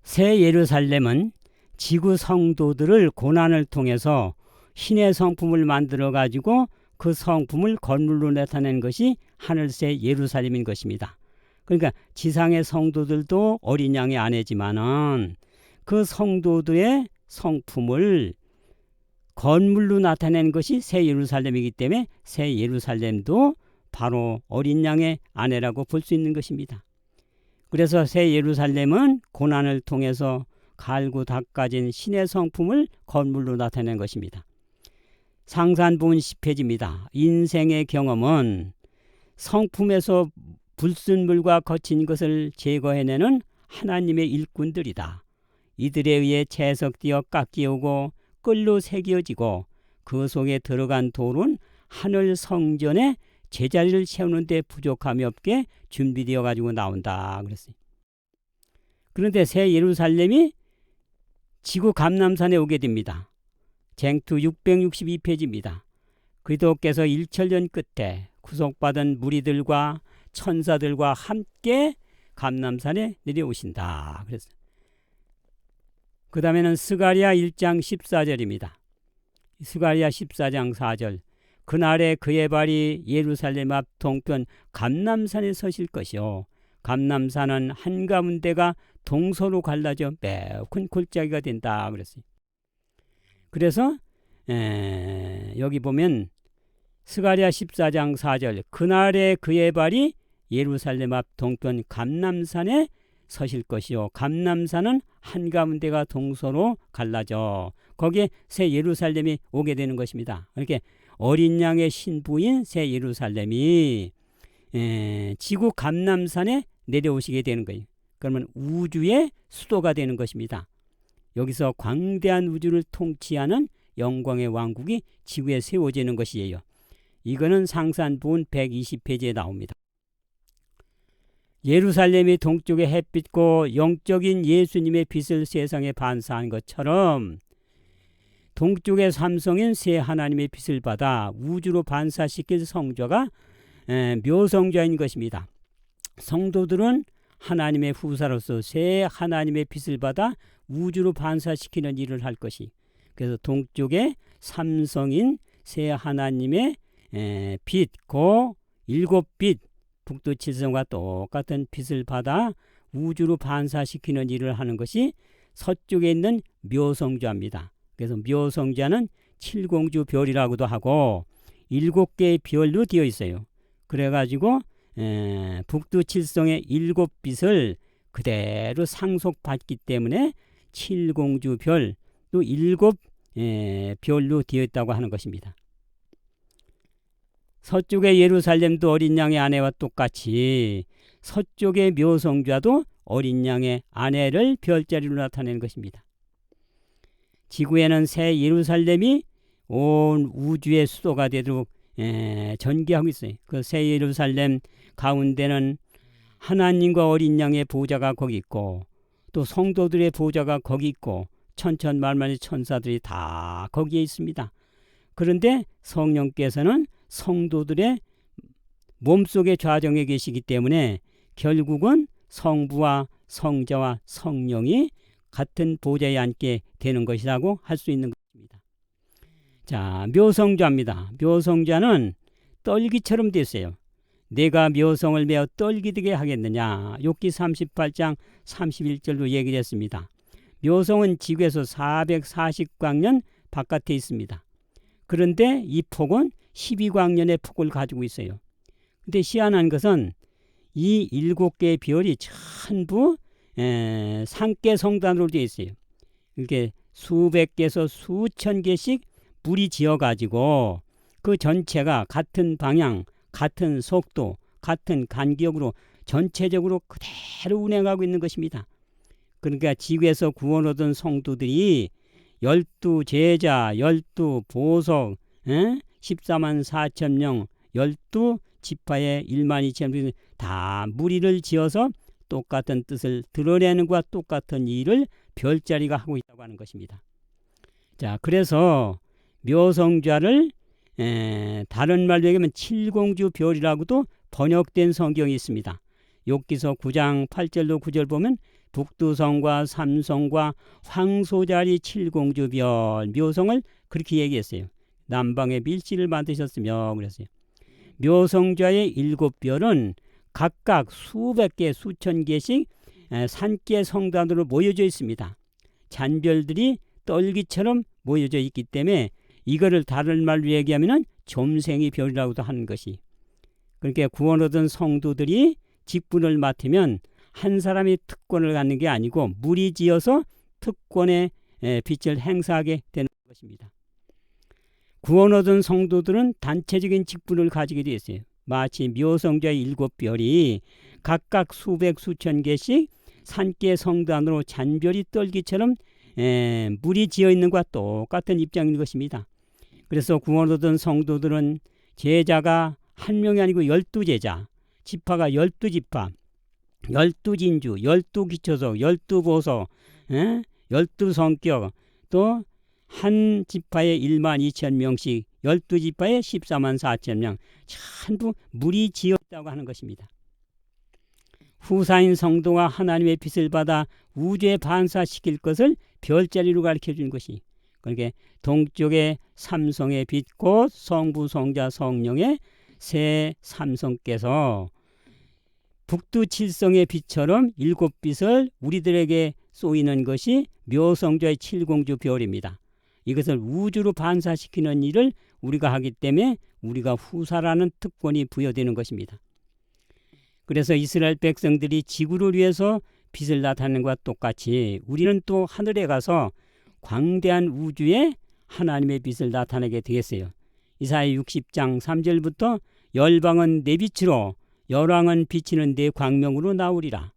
새 예루살렘은 지구 성도들을 고난을 통해서 신의 성품을 만들어 가지고 그 성품을 건물로 나타낸 것이 하늘새 예루살렘인 것입니다. 그러니까 지상의 성도들도 어린 양의 아내지만은 그 성도들의 성품을 건물로 나타낸 것이 새 예루살렘이기 때문에 새 예루살렘도 바로 어린 양의 아내라고 볼 수 있는 것입니다. 그래서 새 예루살렘은 고난을 통해서 갈고 닦아진 신의 성품을 건물로 나타낸 것입니다. 상산부훈 10페이지입니다. 인생의 경험은 성품에서 불순물과 거친 것을 제거해내는 하나님의 일꾼들이다. 이들에 의해 채석되어 깎이오고 끌로 새겨지고 그 속에 들어간 돌은 하늘 성전에 제자리를 세우는 데 부족함이 없게 준비되어 가지고 나온다 그랬어요. 그런데 새 예루살렘이 지구 감람산에 오게 됩니다. 쟁투 662페이지입니다. 그리스도께서 1천년 끝에 구속받은 무리들과 천사들과 함께 감람산에 내려오신다. 그래서 그 다음에는 스가랴 1장 14절입니다. 스가랴 14장 4절. 그날에 그의 발이 예루살렘 앞 동편 감람산에 서실 것이요 감람산은 한가운데가 동서로 갈라져 매우 큰 골짜기가 된다 그랬어요. 그래서 여기 보면 스가랴 14장 4절. 그날에 그의 발이 예루살렘 앞 동편 감람산에 서실 것이요 감람산은 한가운데가 동서로 갈라져 거기에 새 예루살렘이 오게 되는 것입니다. 이렇게 어린 양의 신부인 새 예루살렘이 지구 감람산에 내려오시게 되는 거예요. 그러면 우주의 수도가 되는 것입니다. 여기서 광대한 우주를 통치하는 영광의 왕국이 지구에 세워지는 것이에요. 이거는 상산부훈 120페이지에 나옵니다. 예루살렘이 동쪽의 햇빛고 영적인 예수님의 빛을 세상에 반사한 것처럼 동쪽의 삼성인 새 하나님의 빛을 받아 우주로 반사시킬 성자가 묘성자인 것입니다. 성도들은 하나님의 후사로서 새 하나님의 빛을 받아 우주로 반사시키는 일을 할 것이. 그래서 동쪽의 삼성인 새 하나님의 빛, 고 일곱 빛, 북두 칠성과 똑같은 빛을 받아 우주로 반사시키는 일을 하는 것이 서쪽에 있는 묘성자입니다. 그래서 묘성자는 칠공주 별이라고도 하고 7개의 별로 되어 있어요. 그래가지고 북두 칠성의 7빛을 그대로 상속받기 때문에 칠공주 별, 또 7 별로 되어 있다고 하는 것입니다. 서쪽의 예루살렘도 어린 양의 아내와 똑같이 서쪽의 묘성자도 어린 양의 아내를 별자리로 나타내는 것입니다. 지구에는 새 예루살렘이 온 우주의 수도가 되도록 전개하고 있어요. 그 새 예루살렘 가운데는 하나님과 어린 양의 보좌가 거기 있고 또 성도들의 보좌가 거기 있고 천천만만의 천사들이 다 거기에 있습니다. 그런데 성령께서는 성도들의 몸속에 좌정해 계시기 때문에 결국은 성부와 성자와 성령이 같은 보좌에 앉게 되는 것이라고 할 수 있는 것입니다. 자, 묘성자입니다. 묘성자는 떨기처럼 됐어요. 내가 묘성을 메어 떨기되게 하겠느냐. 욥기 38장 31절로 얘기했습니다. 묘성은 지구에서 440광년 바깥에 있습니다. 그런데 이 폭은 12광년의 폭을 가지고 있어요. 근데 희한한 것은 이 7개의 별이 전부 산계 성단으로 되어 있어요. 이렇게 수백 개에서 수천 개씩 물이 지어가지고 그 전체가 같은 방향, 같은 속도, 같은 간격으로 전체적으로 그대로 운행하고 있는 것입니다. 그러니까 지구에서 구원 얻은 성도들이 12제자, 12보석, 14만 4천 명, 12지파의 1만 2천 명 다 무리를 지어서 똑같은 뜻을 드러내는 것과 똑같은 일을 별자리가 하고 있다고 하는 것입니다. 자, 그래서 묘성자를 다른 말로 얘기하면 칠공주 별이라고도 번역된 성경이 있습니다. 욥기서 9장 8절로 9절 보면 북두성과 삼성과 황소자리 칠공주 별 묘성을 그렇게 얘기했어요. 남방에 밀실을 만드셨으며 그랬어요. 묘성자의 7별은 각각 수백 개 수천 개씩 산계 성단으로 모여져 있습니다. 잔별들이 떨기처럼 모여져 있기 때문에 이거를 다른 말로 얘기하면 점생이 별이라고도 하는 것이. 그러니까 구원 얻은 성도들이 직분을 맡으면 한 사람이 특권을 갖는 게 아니고 무리지어서 특권의 빛을 행사하게 되는 것입니다. 구원 얻은 성도들은 단체적인 직분을 가지게 되어 있어요. 마치 묘성자의 7별이 각각 수백 수천 개씩 산계 성단으로 잔별이 떨기처럼 물이 지어 있는 것과 똑같은 입장인 것입니다. 그래서 구원 얻은 성도들은 제자가 한 명이 아니고 12제자, 지파가 12지파, 12진주, 12기초석, 12보석, 12성격, 또 한 지파에 1만 2천 명씩, 12지파에 14만 4천 명, 전부 물이 지어 있다고 하는 것입니다. 후사인 성도가 하나님의 빛을 받아 우주에 반사시킬 것을 별자리로 가르쳐 준 것이, 그러니까 동쪽의 삼성의 빛 곧 성부 성자 성령의 세 삼성께서 북두 칠성의 빛처럼 일곱 빛을 우리들에게 쏘이는 것이 묘성좌의 칠공주 별입니다. 이것을 우주로 반사시키는 일을 우리가 하기 때문에 우리가 후사라는 특권이 부여되는 것입니다. 그래서 이스라엘 백성들이 지구를 위해서 빛을 나타내는 것과 똑같이 우리는 또 하늘에 가서 광대한 우주에 하나님의 빛을 나타내게 되겠어요. 이사야 60장 3절부터 열방은 내 빛으로 열왕은 비치는 내 광명으로 나오리라.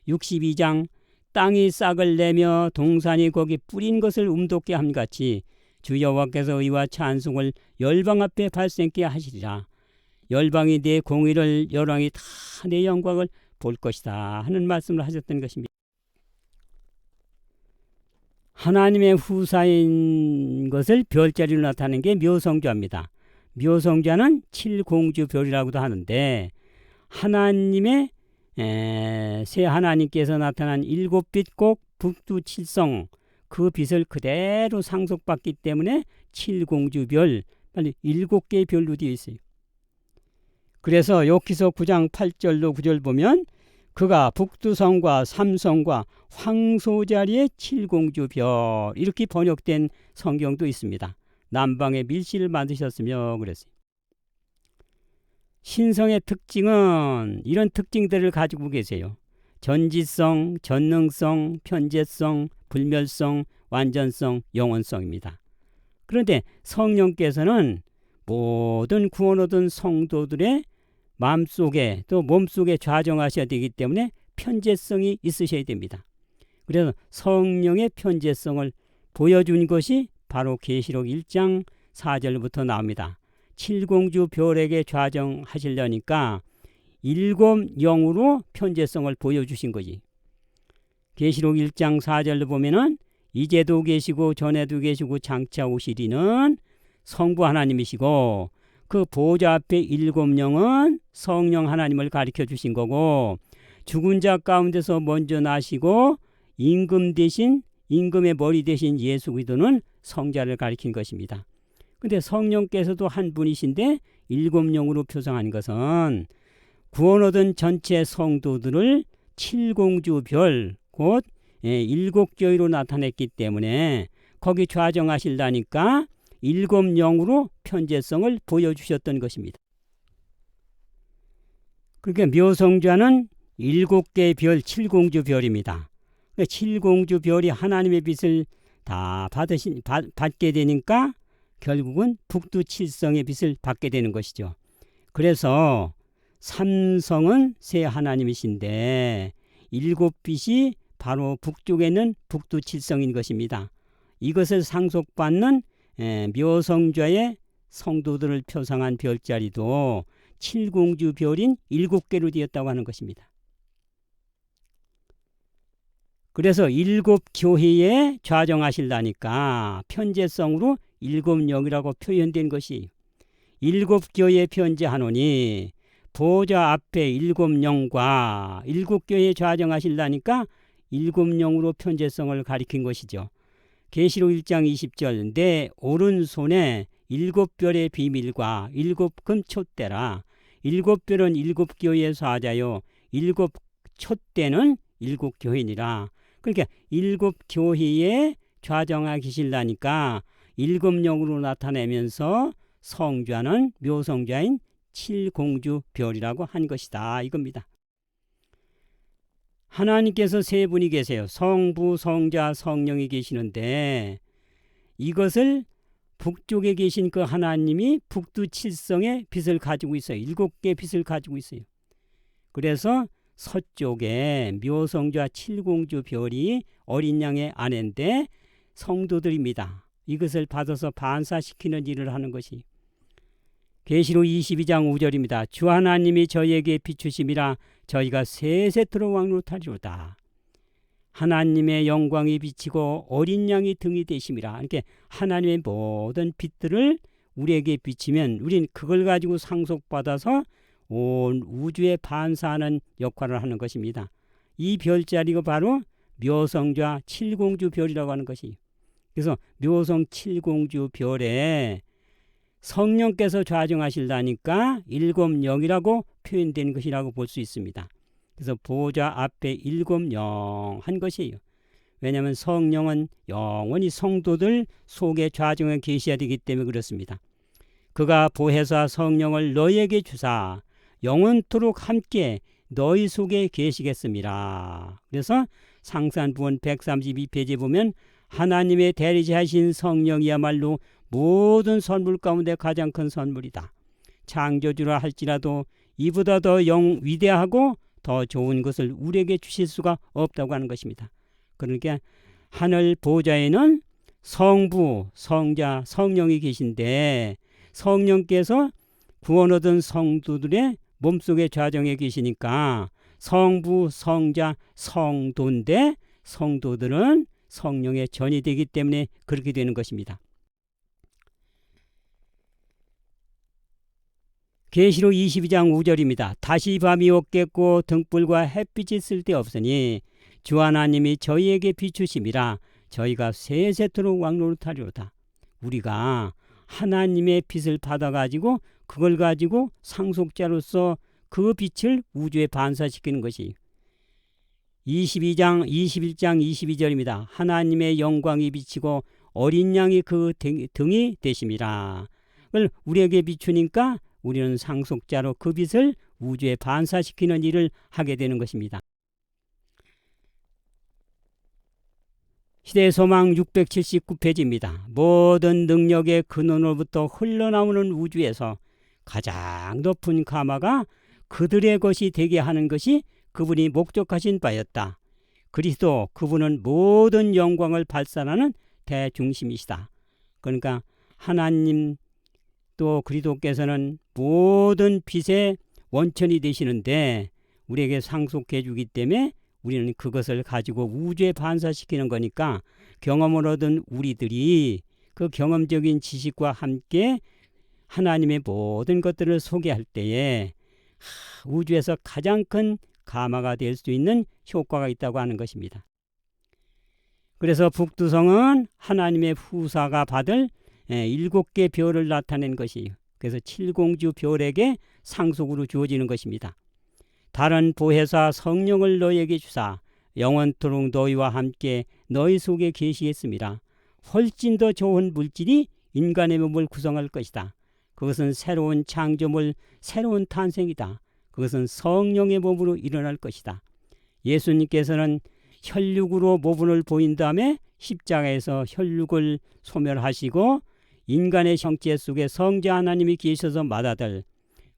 62장 땅이 싹을 내며 동산이 거기 뿌린 것을 움돋게 함같이 주 여호와께서 의와 찬송을 열방 앞에 발생케 하시리라. 열방이 내 공의를 열왕이 다 내 영광을 볼 것이다 하는 말씀을 하셨던 것입니다. 하나님의 후사인 것을 별자리로 나타내는 게 묘성좌입니다. 묘성좌는 칠공주별이라고도 하는데 하나님의 새 하나님께서 나타난 일곱 빛 꼭 북두 칠성 그 빛을 그대로 상속받기 때문에 칠공주별, 빨리 일곱 개의 별로 되어 있어요. 그래서 욥기서 9장 8절로 9절 보면 그가 북두성과 삼성과 황소자리의 칠공주별 이렇게 번역된 성경도 있습니다. 남방에 밀실을 만드셨으며 그랬어요. 신성의 특징은 이런 특징들을 가지고 계세요. 전지성, 전능성, 편재성, 불멸성, 완전성, 영원성입니다. 그런데 성령께서는 모든 구원 얻은 성도들의 마음속에 또 몸속에 좌정하셔야 되기 때문에 편재성이 있으셔야 됩니다. 그래서 성령의 편재성을 보여준 것이 바로 계시록 1장 4절부터 나옵니다. 칠공주 별에게 좌정하시려니까 일곱 영으로 편재성을 보여주신 거지. 계시록 1장 4절로 보면은 이제도 계시고 전에도 계시고 장차 오시리는 성부 하나님이시고 그 보좌 앞에 일곱 영은 성령 하나님을 가리켜 주신 거고 죽은 자 가운데서 먼저 나시고 임금 대신 임금의 머리 대신 예수 그리스도는 성자를 가리킨 것입니다. 근데 성령께서도 한 분이신데 일곱 영으로 표상한 것은 구원 얻은 전체 성도들을 칠공주별 곧 일곱 교회로 나타냈기 때문에 거기 좌정하실라니까 일곱 영으로 편재성을 보여주셨던 것입니다. 그러니까 묘성좌는 일곱 개의 별 칠공주 별입니다. 그러니까 칠공주 별이 하나님의 빛을 다 받게 되니까 결국은 북두 칠성의 빛을 받게 되는 것이죠. 그래서 삼성은 새 하나님이신데 일곱 빛이 바로 북쪽에 있는 북두 칠성인 것입니다. 이것을 상속받는 묘성좌의 성도들을 표상한 별자리도 칠공주 별인 일곱 개로 되었다고 하는 것입니다. 그래서 일곱 교회에 좌정하실라니까 편재성으로 일곱 영이라고 표현된 것이 일곱 교회에 편재하노니 보좌 앞에 일곱 영과 일곱 교회에 좌정하실라니까 일곱 영으로 편재성을 가리킨 것이죠. 계시록 1장 20절 내 오른손에 일곱 별의 비밀과 일곱 금 촛대라. 일곱 별은 일곱 교회의 사자요 일곱 촛대는 일곱 교회니라. 그러니까 일곱 교회에 좌정하 계실라니까 일곱 영으로 나타내면서 성좌는 묘성좌인 칠공주 별이라고 한 것이다 이겁니다. 하나님께서 세 분이 계세요. 성부, 성자, 성령이 계시는데 이것을 북쪽에 계신 그 하나님이 북두 칠성의 빛을 가지고 있어요. 일곱 개의 빛을 가지고 있어요. 그래서 서쪽에 묘성좌 칠공주 별이 어린 양의 아내인데 성도들입니다. 이것을 받아서 반사시키는 일을 하는 것이 계시록 22장 5절입니다. 주 하나님이 저희에게 비추심이라 저희가 세세토록 왕노하리로다. 하나님의 영광이 비치고 어린 양이 등이 되심이라. 이렇게 하나님의 모든 빛들을 우리에게 비치면 우린 그걸 가지고 상속받아서 온 우주에 반사하는 역할을 하는 것입니다. 이 별자리가 바로 묘성좌 칠공주 별이라고 하는 것이. 그래서 묘성 칠공주 별에 성령께서 좌정하실라니까 일곱영이라고 표현된 것이라고 볼 수 있습니다. 그래서 보좌 앞에 일곱영 한 것이에요. 왜냐하면 성령은 영원히 성도들 속에 좌정해 계셔야 되기 때문에 그렇습니다. 그가 보혜사 성령을 너희에게 주사 영원토록 함께 너희 속에 계시겠습니다. 그래서 상산부원 132페이지에 보면 하나님의 대리자하신 성령이야말로 모든 선물 가운데 가장 큰 선물이다. 창조주라 할지라도 이보다 더 위대하고 더 좋은 것을 우리에게 주실 수가 없다고 하는 것입니다. 그러니까 하늘 보좌에는 성부, 성자, 성령이 계신데 성령께서 구원 얻은 성도들의 몸속에 좌정해 계시니까 성부, 성자, 성도인데 성도들은 성령의 전이 되기 때문에 그렇게 되는 것입니다. 계시록 22장 5절입니다. 다시 밤이 없겠고 등불과 햇빛이 쓸데없으니 주 하나님이 저희에게 비추심이라 저희가 세세토록 왕노릇하리로다. 우리가 하나님의 빛을 받아가지고 그걸 가지고 상속자로서 그 빛을 우주에 반사시키는 것이 21장 22절입니다. 하나님의 영광이 비치고 어린 양이 그 등이 되심이라. 그걸 우리에게 비추니까 우리는 상속자로 그 빛을 우주에 반사시키는 일을 하게 되는 것입니다. 시대소망 679페이지입니다. 모든 능력의 근원으로부터 흘러나오는 우주에서 가장 높은 가마가 그들의 것이 되게 하는 것이 그분이 목적하신 바였다. 그리스도 그분은 모든 영광을 발산하는 대중심이시다. 그러니까 하나님 또 그리스도께서는 모든 빛의 원천이 되시는데 우리에게 상속해 주기 때문에 우리는 그것을 가지고 우주에 반사시키는 거니까 경험을 얻은 우리들이 그 경험적인 지식과 함께 하나님의 모든 것들을 소개할 때에 우주에서 가장 큰 가마가 될 수 있는 효과가 있다고 하는 것입니다. 그래서 북두성은 하나님의 후사가 받을 7개 별을 나타낸 것이에요. 그래서 칠공주 별에게 상속으로 주어지는 것입니다. 다른 보혜사 성령을 너희에게 주사 영원토록 너희와 함께 너희 속에 계시겠습니다. 훨씬 더 좋은 물질이 인간의 몸을 구성할 것이다. 그것은 새로운 창조물, 새로운 탄생이다. 그것은 성령의 몸으로 일어날 것이다. 예수님께서는 혈육으로 모분을 보인 다음에 십자가에서 혈육을 소멸하시고 인간의 형체 속에 성자 하나님이 계셔서 받아들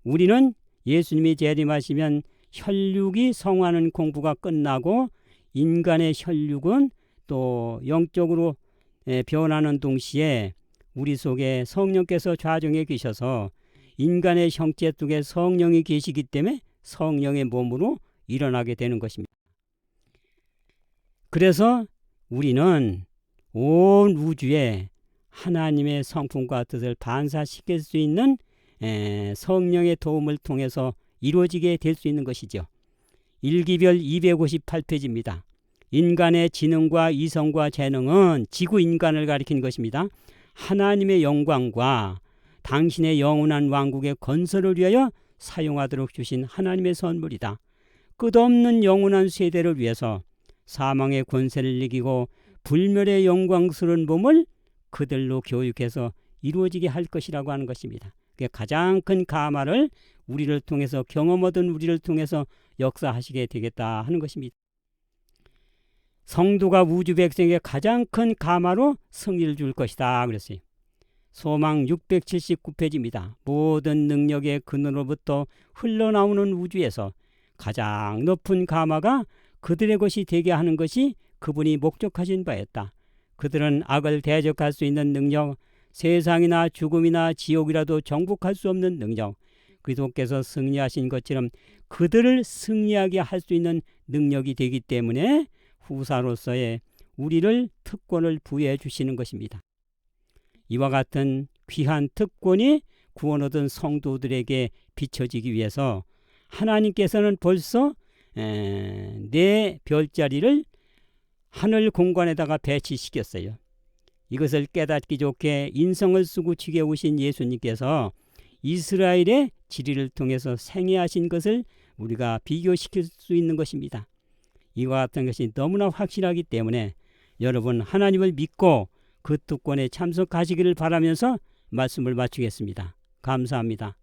우리는 예수님이 재림하시면 혈육이 성화하는 공부가 끝나고 인간의 혈육은 또 영적으로 변하는 동시에 우리 속에 성령께서 좌정해 계셔서 인간의 형체 속에 성령이 계시기 때문에 성령의 몸으로 일어나게 되는 것입니다. 그래서 우리는 온 우주에 하나님의 성품과 뜻을 반사시킬 수 있는 성령의 도움을 통해서 이루어지게 될 수 있는 것이죠. 일기별 258페이지입니다. 인간의 지능과 이성과 재능은 지구 인간을 가리킨 것입니다. 하나님의 영광과 당신의 영원한 왕국의 건설을 위하여 사용하도록 주신 하나님의 선물이다. 끝없는 영원한 세대를 위해서 사망의 권세를 이기고 불멸의 영광스러운 몸을 그들로 교육해서 이루어지게 할 것이라고 하는 것입니다. 가장 큰 가마를 우리를 통해서 경험 얻은 우리를 통해서 역사하시게 되겠다 하는 것입니다. 성도가 우주 백성에게 가장 큰 가마로 승리를 줄 것이다 그랬어요. 소망 679페이지입니다. 모든 능력의 근원으로부터 흘러나오는 우주에서 가장 높은 가마가 그들의 것이 되게 하는 것이 그분이 목적하신 바였다. 그들은 악을 대적할 수 있는 능력, 세상이나 죽음이나 지옥이라도 정복할 수 없는 능력, 그리스도께서 승리하신 것처럼 그들을 승리하게 할 수 있는 능력이 되기 때문에 후사로서의 우리를 특권을 부여해 주시는 것입니다. 이와 같은 귀한 특권이 구원 얻은 성도들에게 비춰지기 위해서 하나님께서는 벌써 내 별자리를 하늘 공간에다가 배치시켰어요. 이것을 깨닫기 좋게 인성을 쓰고 지게 오신 예수님께서 이스라엘의 지리를 통해서 생애하신 것을 우리가 비교시킬 수 있는 것입니다. 이와 같은 것이 너무나 확실하기 때문에 여러분 하나님을 믿고 그 특권에 참석하시기를 바라면서 말씀을 마치겠습니다. 감사합니다.